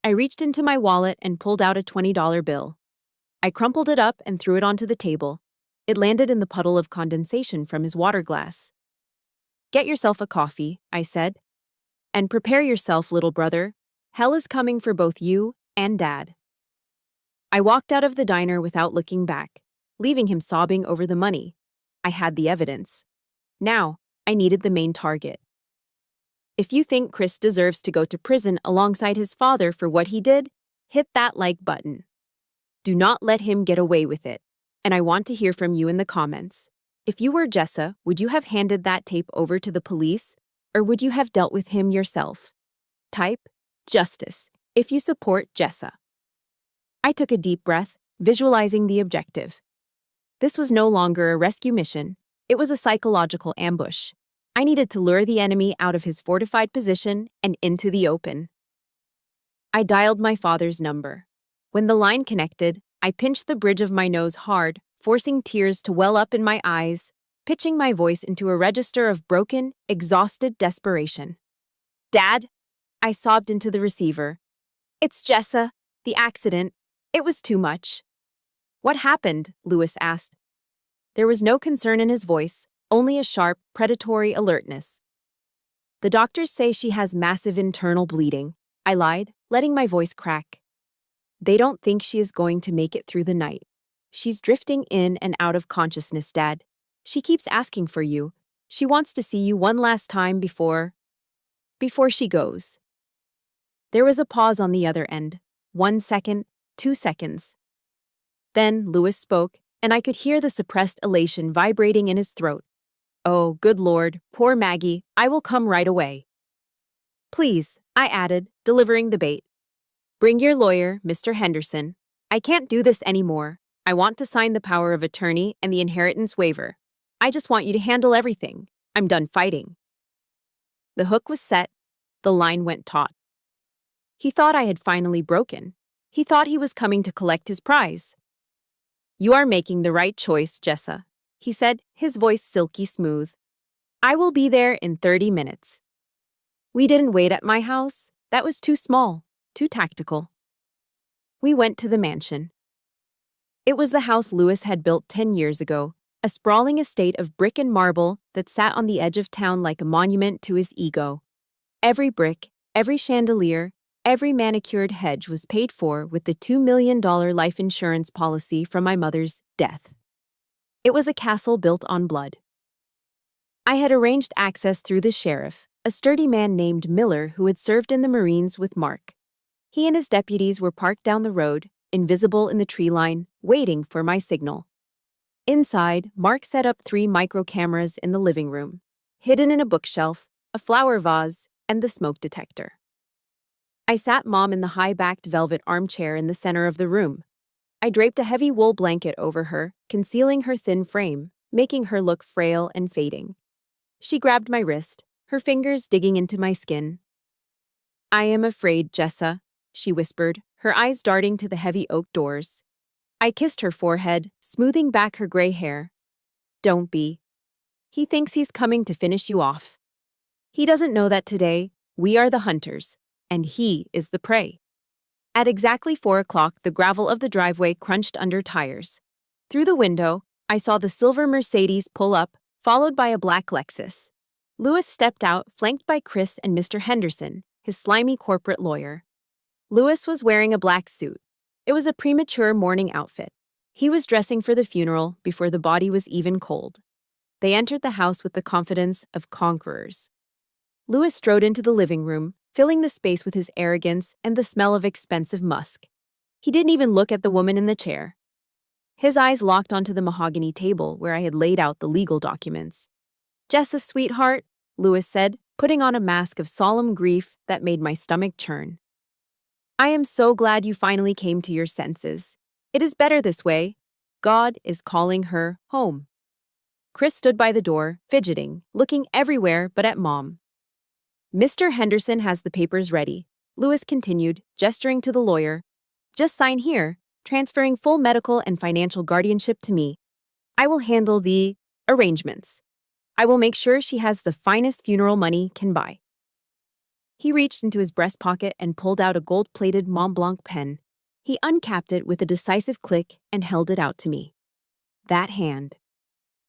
I reached into my wallet and pulled out a $20 bill. I crumpled it up and threw it onto the table. It landed in the puddle of condensation from his water glass. Get yourself a coffee, I said. And prepare yourself, little brother. Hell is coming for both you and Dad. I walked out of the diner without looking back, leaving him sobbing over the money. I had the evidence. Now, I needed the main target. If you think Chris deserves to go to prison alongside his father for what he did, hit that like button. Do not let him get away with it. And I want to hear from you in the comments. If you were Jessa, would you have handed that tape over to the police, or would you have dealt with him yourself? Type justice if you support Jessa. I took a deep breath, visualizing the objective. This was no longer a rescue mission. It was a psychological ambush. I needed to lure the enemy out of his fortified position and into the open. I dialed my father's number. When the line connected, I pinched the bridge of my nose hard, forcing tears to well up in my eyes, pitching my voice into a register of broken, exhausted desperation. Dad? I sobbed into the receiver. It's Jessa. The accident. It was too much. What happened? Louis asked. There was no concern in his voice, only a sharp, predatory alertness. The doctors say she has massive internal bleeding, I lied, letting my voice crack. They don't think she is going to make it through the night. She's drifting in and out of consciousness, Dad. She keeps asking for you. She wants to see you one last time before she goes. There was a pause on the other end. 1 second, 2 seconds. Then Louis spoke, and I could hear the suppressed elation vibrating in his throat. Oh, good Lord, poor Maggie, I will come right away. Please, I added, delivering the bait. Bring your lawyer, Mr. Henderson. I can't do this anymore. I want to sign the power of attorney and the inheritance waiver. I just want you to handle everything. I'm done fighting. The hook was set. The line went taut. He thought I had finally broken. He thought he was coming to collect his prize. You are making the right choice, Jessa, he said, his voice silky smooth. I will be there in 30 minutes. We didn't wait at my house. That was too small, too tactical. We went to the mansion. It was the house Louis had built 10 years ago, a sprawling estate of brick and marble that sat on the edge of town like a monument to his ego. Every brick, every chandelier, every manicured hedge was paid for with the $2 million life insurance policy from my mother's death. It was a castle built on blood. I had arranged access through the sheriff, a sturdy man named Miller who had served in the Marines with Mark. He and his deputies were parked down the road, invisible in the tree line, waiting for my signal. Inside, Mark set up 3 micro cameras in the living room, hidden in a bookshelf, a flower vase, and the smoke detector. I sat Mom in the high-backed velvet armchair in the center of the room. I draped a heavy wool blanket over her, concealing her thin frame, making her look frail and fading. She grabbed my wrist, her fingers digging into my skin. "I am afraid, Jessa," she whispered, her eyes darting to the heavy oak doors. I kissed her forehead, smoothing back her gray hair. "Don't be. He thinks he's coming to finish you off. He doesn't know that today, we are the hunters, and he is the prey." At exactly 4 o'clock, the gravel of the driveway crunched under tires. Through the window, I saw the silver Mercedes pull up, followed by a black Lexus. Lewis stepped out, flanked by Chris and Mr. Henderson, his slimy corporate lawyer. Lewis was wearing a black suit. It was a premature mourning outfit. He was dressing for the funeral before the body was even cold. They entered the house with the confidence of conquerors. Lewis strode into the living room, filling the space with his arrogance and the smell of expensive musk. He didn't even look at the woman in the chair. His eyes locked onto the mahogany table where I had laid out the legal documents. "Jessa, sweetheart," Lewis said, putting on a mask of solemn grief that made my stomach churn. "I am so glad you finally came to your senses. It is better this way. God is calling her home." Chris stood by the door, fidgeting, looking everywhere but at Mom. "Mr. Henderson has the papers ready," Lewis continued, gesturing to the lawyer. "Just sign here, transferring full medical and financial guardianship to me. I will handle the arrangements. I will make sure she has the finest funeral money can buy." He reached into his breast pocket and pulled out a gold-plated Mont Blanc pen. He uncapped it with a decisive click and held it out to me. That hand.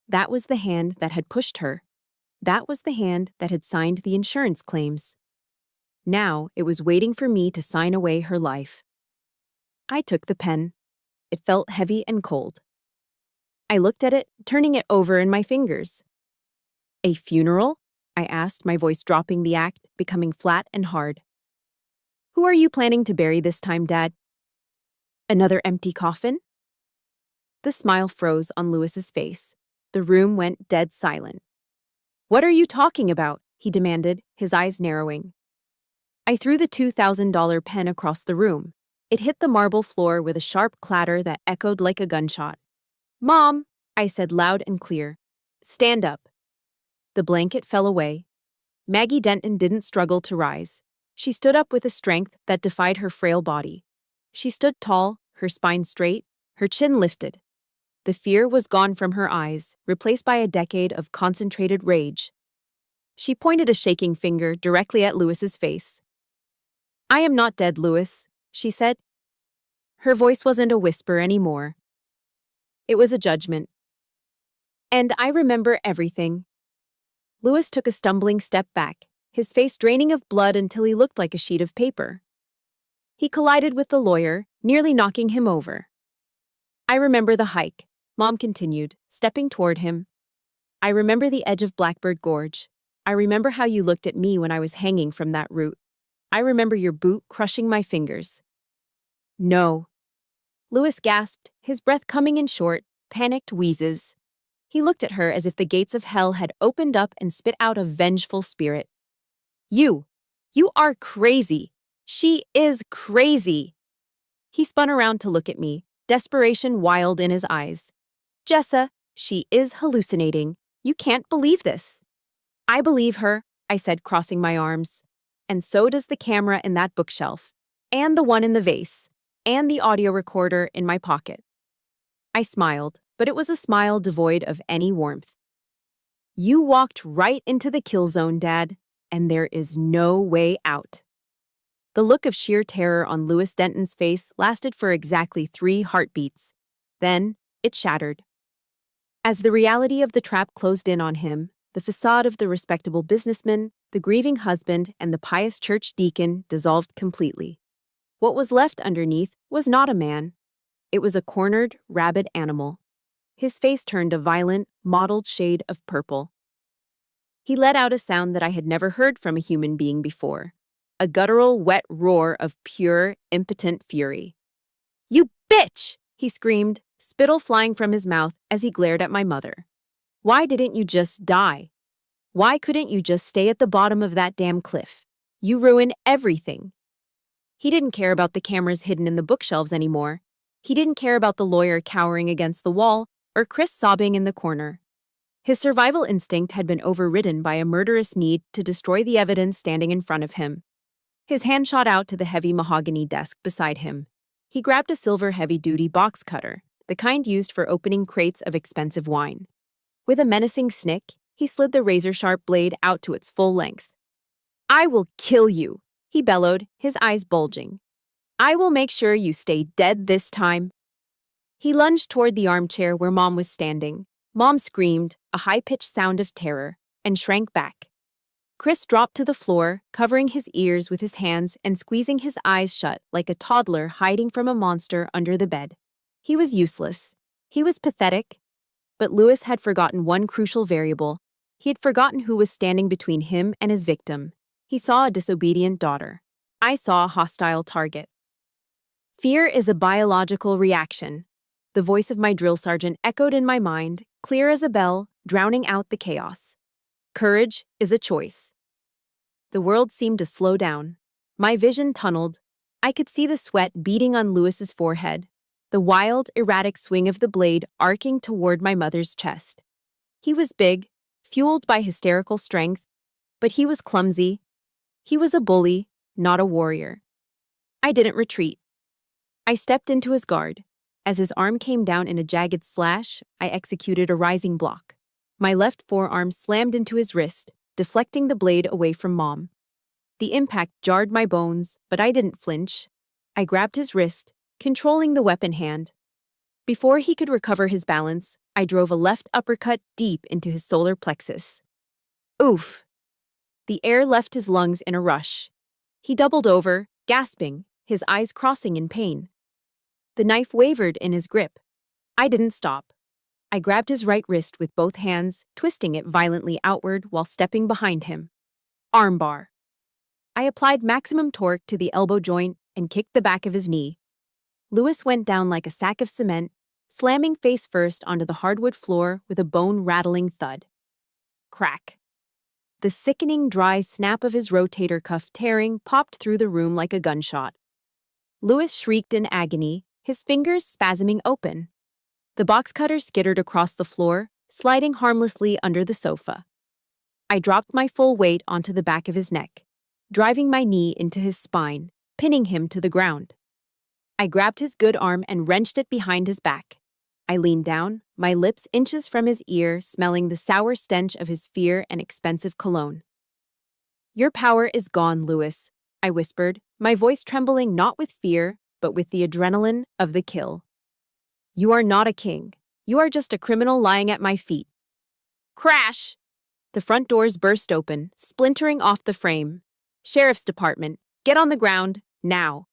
That was the hand that had pushed her. That was the hand that had signed the insurance claims. Now it was waiting for me to sign away her life. I took the pen. It felt heavy and cold. I looked at it, turning it over in my fingers. "A funeral?" I asked, my voice dropping the act, becoming flat and hard. "Who are you planning to bury this time, Dad? Another empty coffin?" The smile froze on Lewis's face. The room went dead silent. "What are you talking about?" he demanded, his eyes narrowing. I threw the $2,000 pen across the room. It hit the marble floor with a sharp clatter that echoed like a gunshot. "Mom," I said loud and clear. "Stand up." The blanket fell away. Maggie Denton didn't struggle to rise. She stood up with a strength that defied her frail body. She stood tall, her spine straight, her chin lifted. The fear was gone from her eyes, replaced by a decade of concentrated rage. She pointed a shaking finger directly at Lewis's face. "I am not dead, Lewis," she said. Her voice wasn't a whisper anymore. It was a judgment. "And I remember everything." Lewis took a stumbling step back, his face draining of blood until he looked like a sheet of paper. He collided with the lawyer, nearly knocking him over. "I remember the hike," Mom continued, stepping toward him. "I remember the edge of Blackbird Gorge. I remember how you looked at me when I was hanging from that root. I remember your boot crushing my fingers." "No." Lewis gasped, his breath coming in short, panicked wheezes. He looked at her as if the gates of hell had opened up and spit out a vengeful spirit. You are crazy. She is crazy." He spun around to look at me, desperation wild in his eyes. "Jessa, she is hallucinating. You can't believe this." "I believe her," I said, crossing my arms. "And so does the camera in that bookshelf, and the one in the vase, and the audio recorder in my pocket." I smiled, but it was a smile devoid of any warmth. "You walked right into the kill zone, Dad, and there is no way out." The look of sheer terror on Lewis Denton's face lasted for exactly 3 heartbeats. Then, it shattered. As the reality of the trap closed in on him, the facade of the respectable businessman, the grieving husband, and the pious church deacon dissolved completely. What was left underneath was not a man. It was a cornered, rabid animal. His face turned a violent, mottled shade of purple. He let out a sound that I had never heard from a human being before. A guttural, wet roar of pure, impotent fury. "You bitch!" he screamed, spittle flying from his mouth as he glared at my mother. "Why didn't you just die? Why couldn't you just stay at the bottom of that damn cliff? You ruin everything." He didn't care about the cameras hidden in the bookshelves anymore. He didn't care about the lawyer cowering against the wall or Chris sobbing in the corner. His survival instinct had been overridden by a murderous need to destroy the evidence standing in front of him. His hand shot out to the heavy mahogany desk beside him. He grabbed a silver heavy-duty box cutter, the kind used for opening crates of expensive wine. With a menacing snick, he slid the razor-sharp blade out to its full length. "I will kill you," he bellowed, his eyes bulging. "I will make sure you stay dead this time." He lunged toward the armchair where Mom was standing. Mom screamed, a high-pitched sound of terror, and shrank back. Chris dropped to the floor, covering his ears with his hands and squeezing his eyes shut like a toddler hiding from a monster under the bed. He was useless. He was pathetic. But Lewis had forgotten one crucial variable. He had forgotten who was standing between him and his victim. He saw a disobedient daughter. I saw a hostile target. "Fear is a biological reaction." The voice of my drill sergeant echoed in my mind, clear as a bell, drowning out the chaos. "Courage is a choice." The world seemed to slow down. My vision tunneled. I could see the sweat beading on Lewis's forehead, the wild, erratic swing of the blade arcing toward my mother's chest. He was big, fueled by hysterical strength, but he was clumsy. He was a bully, not a warrior. I didn't retreat. I stepped into his guard. As his arm came down in a jagged slash, I executed a rising block. My left forearm slammed into his wrist, deflecting the blade away from Mom. The impact jarred my bones, but I didn't flinch. I grabbed his wrist, controlling the weapon hand. Before he could recover his balance, I drove a left uppercut deep into his solar plexus. Oof! The air left his lungs in a rush. He doubled over, gasping, his eyes crossing in pain. The knife wavered in his grip. I didn't stop. I grabbed his right wrist with both hands, twisting it violently outward while stepping behind him. Armbar. I applied maximum torque to the elbow joint and kicked the back of his knee. Lewis went down like a sack of cement, slamming face first onto the hardwood floor with a bone-rattling thud. Crack. The sickening dry snap of his rotator cuff tearing popped through the room like a gunshot. Lewis shrieked in agony, his fingers spasming open. The box cutter skittered across the floor, sliding harmlessly under the sofa. I dropped my full weight onto the back of his neck, driving my knee into his spine, pinning him to the ground. I grabbed his good arm and wrenched it behind his back. I leaned down, my lips inches from his ear, smelling the sour stench of his fear and expensive cologne. "Your power is gone, Lewis," I whispered, my voice trembling not with fear, but with the adrenaline of the kill. "You are not a king. You are just a criminal lying at my feet." Crash! The front doors burst open, splintering off the frame. "Sheriff's Department, get on the ground, now."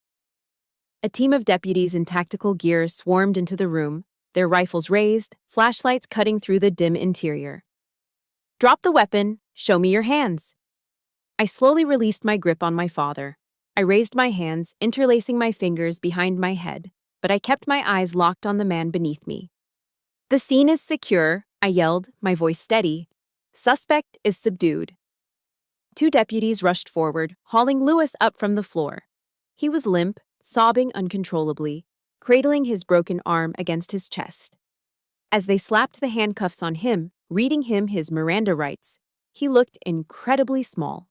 A team of deputies in tactical gear swarmed into the room, their rifles raised, flashlights cutting through the dim interior. "Drop the weapon. Show me your hands." I slowly released my grip on my father. I raised my hands, interlacing my fingers behind my head, but I kept my eyes locked on the man beneath me. "The scene is secure," I yelled, my voice steady. "Suspect is subdued." Two deputies rushed forward, hauling Lewis up from the floor. He was limp, sobbing uncontrollably, cradling his broken arm against his chest. As they slapped the handcuffs on him, reading him his Miranda rights, he looked incredibly small.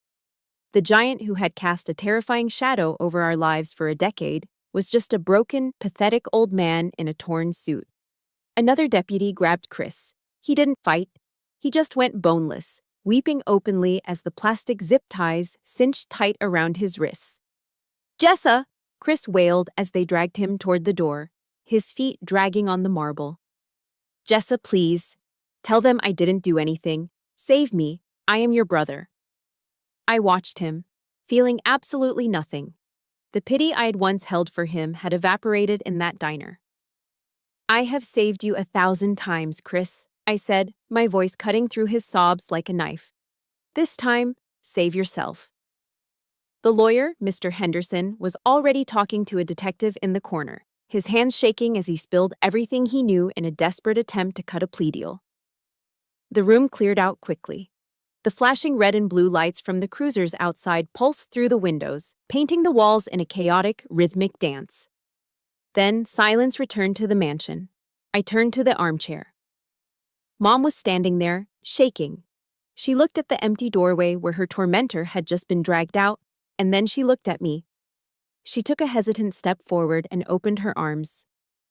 The giant who had cast a terrifying shadow over our lives for a decade was just a broken, pathetic old man in a torn suit. Another deputy grabbed Chris. He didn't fight. He just went boneless, weeping openly as the plastic zip ties cinched tight around his wrists. "Jessa!" Chris wailed as they dragged him toward the door, his feet dragging on the marble. "Jessa, please. Tell them I didn't do anything. Save me. I am your brother." I watched him, feeling absolutely nothing. The pity I had once held for him had evaporated in that diner. "I have saved you 1,000 times, Chris," I said, my voice cutting through his sobs like a knife. This time, save yourself. The lawyer, Mr. Henderson, was already talking to a detective in the corner, his hands shaking as he spilled everything he knew in a desperate attempt to cut a plea deal. The room cleared out quickly. The flashing red and blue lights from the cruisers outside pulsed through the windows, painting the walls in a chaotic, rhythmic dance. Then silence returned to the mansion. I turned to the armchair. Mom was standing there, shaking. She looked at the empty doorway where her tormentor had just been dragged out, and then she looked at me. She took a hesitant step forward and opened her arms.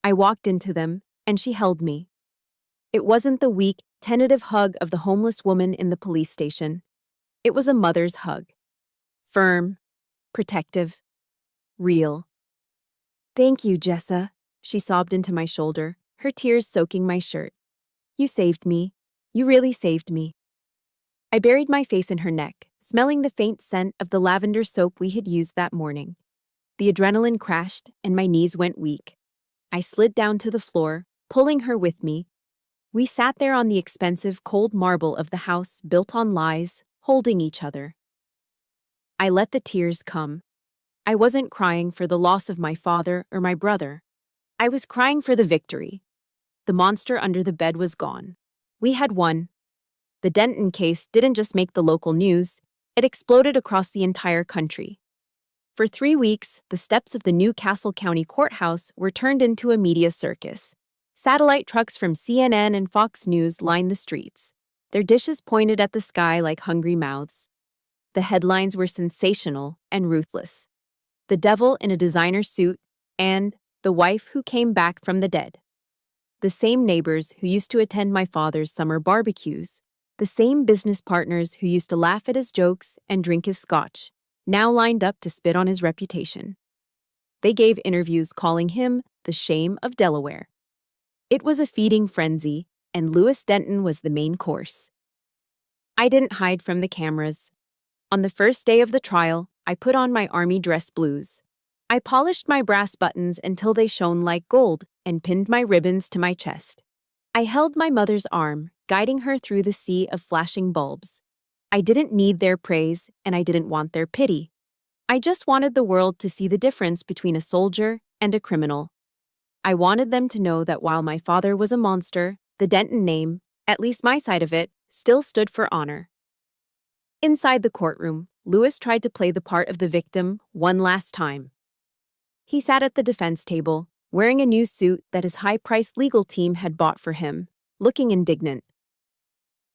I walked into them, and she held me. It wasn't the weak, tentative hug of the homeless woman in the police station. It was a mother's hug. Firm, protective, real. "Thank you, Jessa," she sobbed into my shoulder, her tears soaking my shirt. "You saved me. You really saved me." I buried my face in her neck, smelling the faint scent of the lavender soap we had used that morning. The adrenaline crashed, and my knees went weak. I slid down to the floor, pulling her with me. We sat there on the expensive, cold marble of the house built on lies, holding each other. I let the tears come. I wasn't crying for the loss of my father or my brother. I was crying for the victory. The monster under the bed was gone. We had won. The Denton case didn't just make the local news, it exploded across the entire country. For 3 weeks, the steps of the new Castle County Courthouse were turned into a media circus. Satellite trucks from CNN and Fox News lined the streets, their dishes pointed at the sky like hungry mouths. The headlines were sensational and ruthless. The devil in a designer suit, and the wife who came back from the dead. The same neighbors who used to attend my father's summer barbecues, the same business partners who used to laugh at his jokes and drink his scotch, now lined up to spit on his reputation. They gave interviews calling him the shame of Delaware. It was a feeding frenzy, and Lewis Denton was the main course. I didn't hide from the cameras. On the first day of the trial, I put on my army dress blues. I polished my brass buttons until they shone like gold and pinned my ribbons to my chest. I held my mother's arm, guiding her through the sea of flashing bulbs. I didn't need their praise, and I didn't want their pity. I just wanted the world to see the difference between a soldier and a criminal. I wanted them to know that while my father was a monster, the Denton name, at least my side of it, still stood for honor. Inside the courtroom, Lewis tried to play the part of the victim one last time. He sat at the defense table, wearing a new suit that his high-priced legal team had bought for him, looking indignant.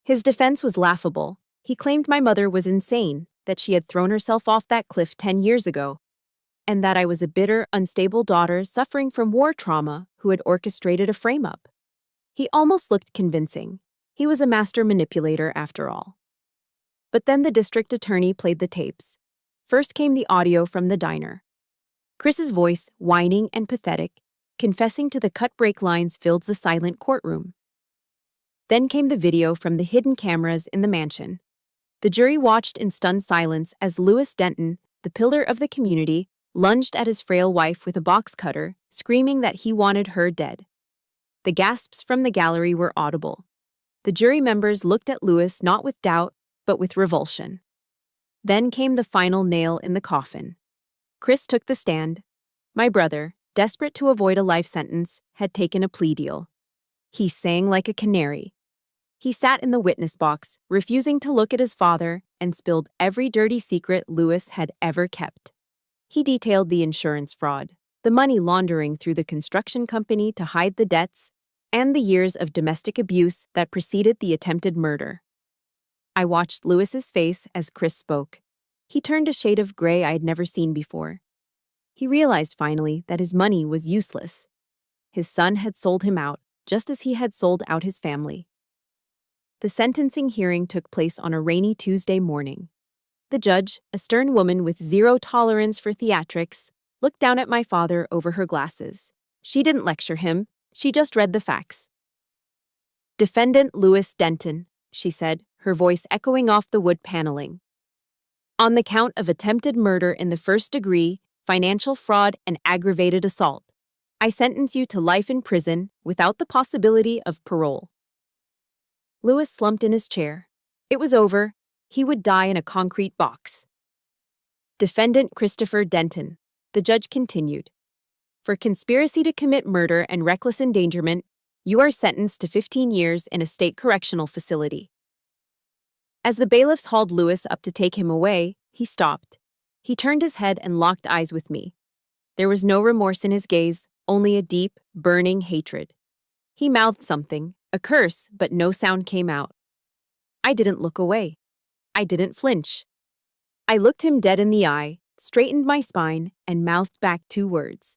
His defense was laughable. He claimed my mother was insane, that she had thrown herself off that cliff 10 years ago, and that I was a bitter, unstable daughter suffering from war trauma who had orchestrated a frame-up. He almost looked convincing. He was a master manipulator after all. But then the district attorney played the tapes. First came the audio from the diner. Chris's voice, whining and pathetic, confessing to the cut-break lines filled the silent courtroom. Then came the video from the hidden cameras in the mansion. The jury watched in stunned silence as Lewis Denton, the pillar of the community, lunged at his frail wife with a box cutter, screaming that he wanted her dead. The gasps from the gallery were audible. The jury members looked at Lewis not with doubt, but with revulsion. Then came the final nail in the coffin. Chris took the stand. My brother, desperate to avoid a life sentence, had taken a plea deal. He sang like a canary. He sat in the witness box, refusing to look at his father, and spilled every dirty secret Lewis had ever kept. He detailed the insurance fraud, the money laundering through the construction company to hide the debts, and the years of domestic abuse that preceded the attempted murder. I watched Lewis's face as Chris spoke. He turned a shade of gray I had never seen before. He realized finally that his money was useless. His son had sold him out, just as he had sold out his family. The sentencing hearing took place on a rainy Tuesday morning. The judge, a stern woman with zero tolerance for theatrics, looked down at my father over her glasses. She didn't lecture him, she just read the facts. "Defendant Lewis Denton," she said, her voice echoing off the wood paneling. "On the count of attempted murder in the first degree, financial fraud, and aggravated assault, I sentence you to life in prison without the possibility of parole." Lewis slumped in his chair. It was over. He would die in a concrete box. Defendant Christopher Denton. The judge continued. For conspiracy to commit murder and reckless endangerment, you are sentenced to 15 years in a state correctional facility. As the bailiffs hauled Lewis up to take him away, he stopped. He turned his head and locked eyes with me. There was no remorse in his gaze, only a deep, burning hatred. He mouthed something, a curse, but no sound came out. I didn't look away. I didn't flinch. I looked him dead in the eye, straightened my spine, and mouthed back 2 words.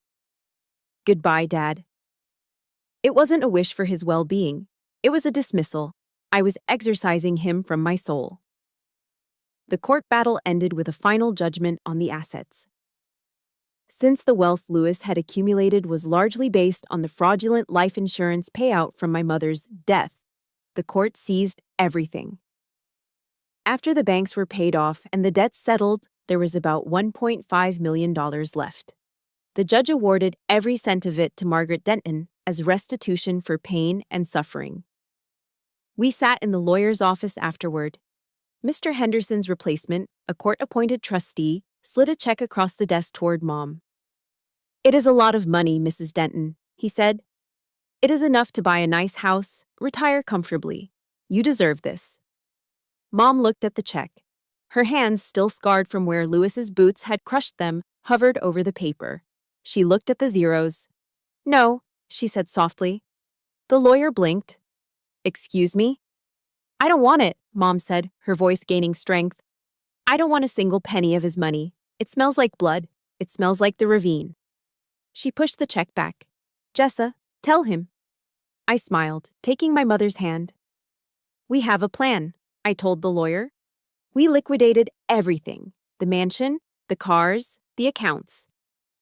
Goodbye, Dad. It wasn't a wish for his well-being. It was a dismissal. I was exorcising him from my soul. The court battle ended with a final judgment on the assets. Since the wealth Lewis had accumulated was largely based on the fraudulent life insurance payout from my mother's death, the court seized everything. After the banks were paid off and the debts settled, there was about $1.5 million left. The judge awarded every cent of it to Margaret Denton as restitution for pain and suffering. We sat in the lawyer's office afterward. Mr. Henderson's replacement, a court-appointed trustee, slid a check across the desk toward Mom. It is a lot of money, Mrs. Denton, he said. It is enough to buy a nice house, retire comfortably. You deserve this. Mom looked at the check. Her hands, still scarred from where Lewis's boots had crushed them, hovered over the paper. She looked at the zeros. No, she said softly. The lawyer blinked. Excuse me? I don't want it, Mom said, her voice gaining strength. I don't want a single penny of his money. It smells like blood. It smells like the ravine. She pushed the check back. Jessa, tell him. I smiled, taking my mother's hand. We have a plan, I told the lawyer. We liquidated everything. The mansion, the cars, the accounts.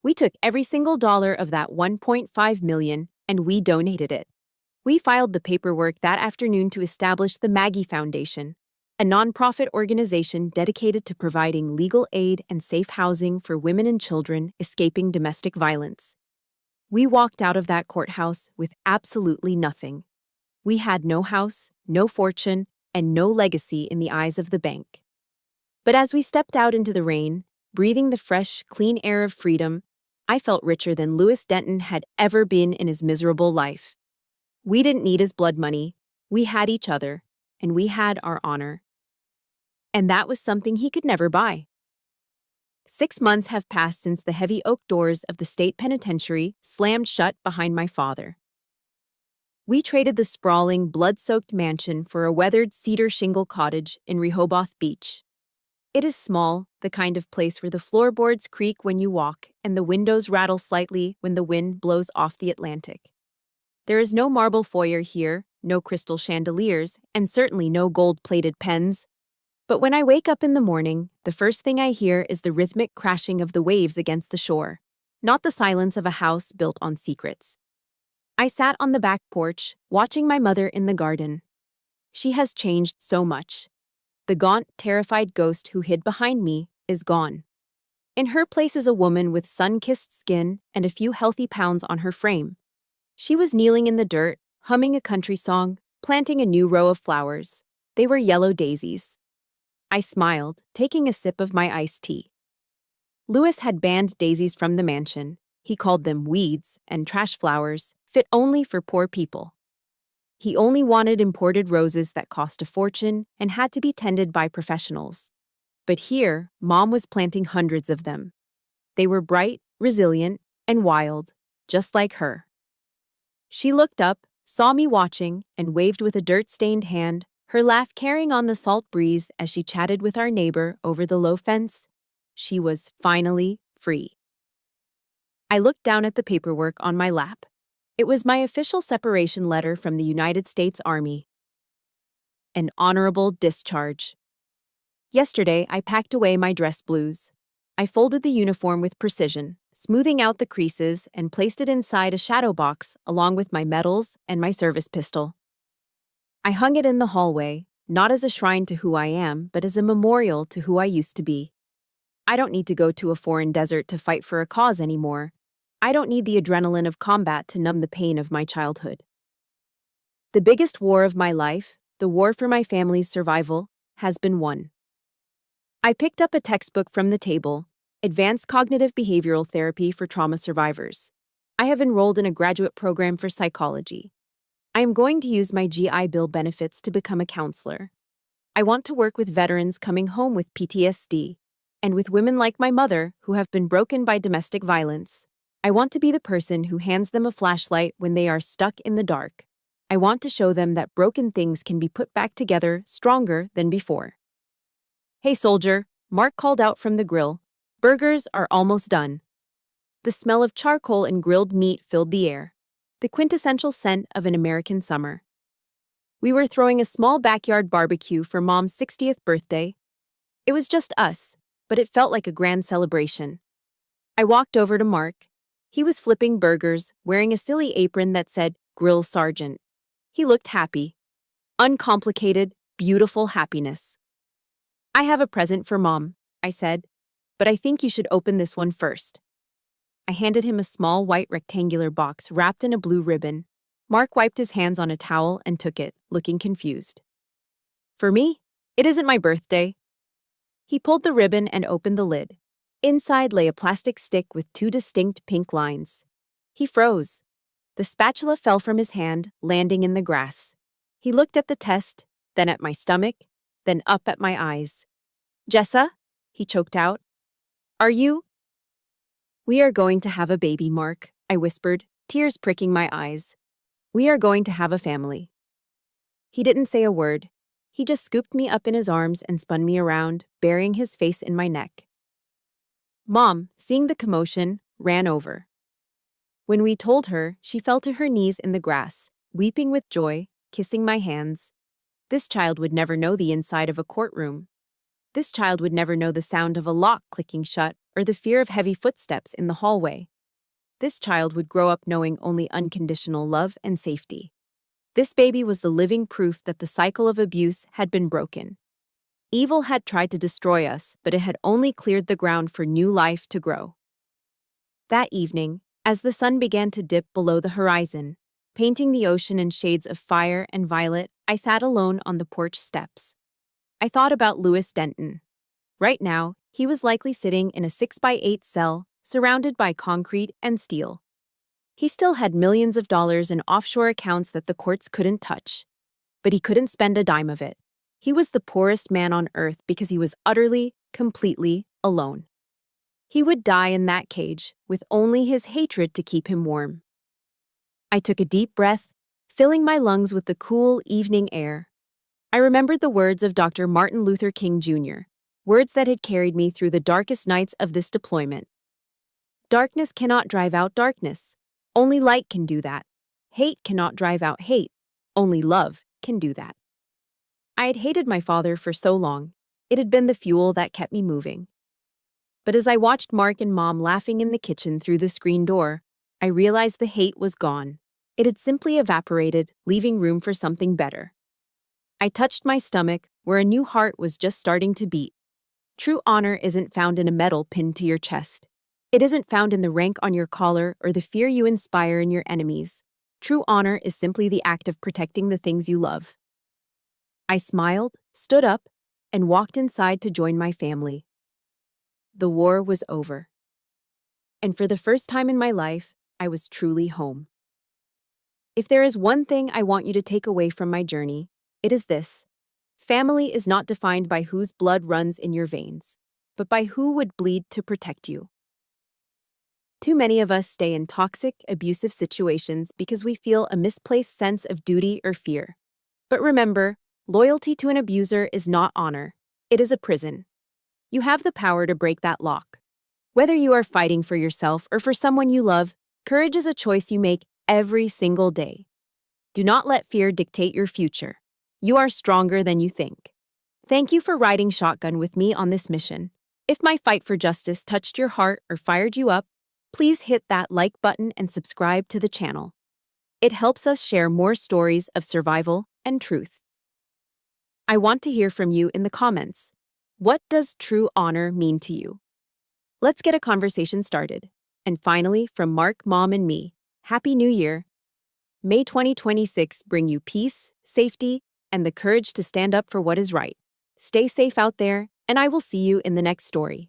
We took every single dollar of that $1.5 million and we donated it. We filed the paperwork that afternoon to establish the Maggie Foundation, a nonprofit organization dedicated to providing legal aid and safe housing for women and children escaping domestic violence. We walked out of that courthouse with absolutely nothing. We had no house, no fortune, and no legacy in the eyes of the bank. But as we stepped out into the rain, breathing the fresh, clean air of freedom, I felt richer than Lewis Denton had ever been in his miserable life. We didn't need his blood money. We had each other, and we had our honor. And that was something he could never buy. 6 months have passed since the heavy oak doors of the state penitentiary slammed shut behind my father. We traded the sprawling, blood-soaked mansion for a weathered cedar shingle cottage in Rehoboth Beach. It is small, the kind of place where the floorboards creak when you walk and the windows rattle slightly when the wind blows off the Atlantic. There is no marble foyer here, no crystal chandeliers, and certainly no gold-plated pens. But when I wake up in the morning, the first thing I hear is the rhythmic crashing of the waves against the shore, not the silence of a house built on secrets. I sat on the back porch, watching my mother in the garden. She has changed so much. The gaunt, terrified ghost who hid behind me is gone. In her place is a woman with sun-kissed skin and a few healthy pounds on her frame. She was kneeling in the dirt, humming a country song, planting a new row of flowers. They were yellow daisies. I smiled, taking a sip of my iced tea. Lewis had banned daisies from the mansion. He called them weeds and trash flowers, fit only for poor people. He only wanted imported roses that cost a fortune and had to be tended by professionals. But here, Mom was planting hundreds of them. They were bright, resilient, and wild, just like her. She looked up, saw me watching, and waved with a dirt-stained hand, her laugh carrying on the salt breeze as she chatted with our neighbor over the low fence. She was finally free. I looked down at the paperwork on my lap. It was my official separation letter from the United States Army. An honorable discharge. Yesterday, I packed away my dress blues. I folded the uniform with precision, smoothing out the creases, and placed it inside a shadow box along with my medals and my service pistol. I hung it in the hallway, not as a shrine to who I am, but as a memorial to who I used to be. I don't need to go to a foreign desert to fight for a cause anymore. I don't need the adrenaline of combat to numb the pain of my childhood. The biggest war of my life, the war for my family's survival, has been won. I picked up a textbook from the table, Advanced Cognitive Behavioral Therapy for Trauma Survivors. I have enrolled in a graduate program for psychology. I am going to use my GI Bill benefits to become a counselor. I want to work with veterans coming home with PTSD, and with women like my mother who have been broken by domestic violence. I want to be the person who hands them a flashlight when they are stuck in the dark. I want to show them that broken things can be put back together stronger than before. Hey, soldier, Mark called out from the grill. Burgers are almost done. The smell of charcoal and grilled meat filled the air, the quintessential scent of an American summer. We were throwing a small backyard barbecue for Mom's 60th birthday. It was just us, but it felt like a grand celebration. I walked over to Mark. He was flipping burgers, wearing a silly apron that said, "Grill Sergeant." He looked happy. Uncomplicated, beautiful happiness. "I have a present for Mom," I said, "but I think you should open this one first." I handed him a small white rectangular box wrapped in a blue ribbon. Mark wiped his hands on a towel and took it, looking confused. "For me? It isn't my birthday." He pulled the ribbon and opened the lid. Inside lay a plastic stick with 2 distinct pink lines. He froze. The spatula fell from his hand, landing in the grass. He looked at the test, then at my stomach, then up at my eyes. "Jessa?" he choked out. "Are you?" "We are going to have a baby, Mark," I whispered, tears pricking my eyes. "We are going to have a family." He didn't say a word. He just scooped me up in his arms and spun me around, burying his face in my neck. Mom, seeing the commotion, ran over. When we told her, she fell to her knees in the grass, weeping with joy, kissing my hands. This child would never know the inside of a courtroom. This child would never know the sound of a lock clicking shut or the fear of heavy footsteps in the hallway. This child would grow up knowing only unconditional love and safety. This baby was the living proof that the cycle of abuse had been broken. Evil had tried to destroy us, but it had only cleared the ground for new life to grow. That evening, as the sun began to dip below the horizon, painting the ocean in shades of fire and violet, I sat alone on the porch steps. I thought about Lewis Denton. Right now, he was likely sitting in a 6x8 cell, surrounded by concrete and steel. He still had millions of dollars in offshore accounts that the courts couldn't touch. But he couldn't spend a dime of it. He was the poorest man on earth because he was utterly, completely alone. He would die in that cage, with only his hatred to keep him warm. I took a deep breath, filling my lungs with the cool evening air. I remembered the words of Dr. Martin Luther King Jr., words that had carried me through the darkest nights of this deployment. Darkness cannot drive out darkness. Only light can do that. Hate cannot drive out hate. Only love can do that. I had hated my father for so long. It had been the fuel that kept me moving. But as I watched Mark and Mom laughing in the kitchen through the screen door, I realized the hate was gone. It had simply evaporated, leaving room for something better. I touched my stomach, where a new heart was just starting to beat. True honor isn't found in a medal pinned to your chest. It isn't found in the rank on your collar or the fear you inspire in your enemies. True honor is simply the act of protecting the things you love. I smiled, stood up, and walked inside to join my family. The war was over. And for the first time in my life, I was truly home. If there is one thing I want you to take away from my journey, it is this. Family is not defined by whose blood runs in your veins, but by who would bleed to protect you. Too many of us stay in toxic, abusive situations because we feel a misplaced sense of duty or fear. But remember, loyalty to an abuser is not honor. It is a prison. You have the power to break that lock. Whether you are fighting for yourself or for someone you love, courage is a choice you make every single day. Do not let fear dictate your future. You are stronger than you think. Thank you for riding shotgun with me on this mission. If my fight for justice touched your heart or fired you up, please hit that like button and subscribe to the channel. It helps us share more stories of survival and truth. I want to hear from you in the comments. What does true honor mean to you? Let's get a conversation started. And finally, from Mark, Mom, and me, Happy New Year. May 2026 bring you peace, safety, and the courage to stand up for what is right. Stay safe out there, and I will see you in the next story.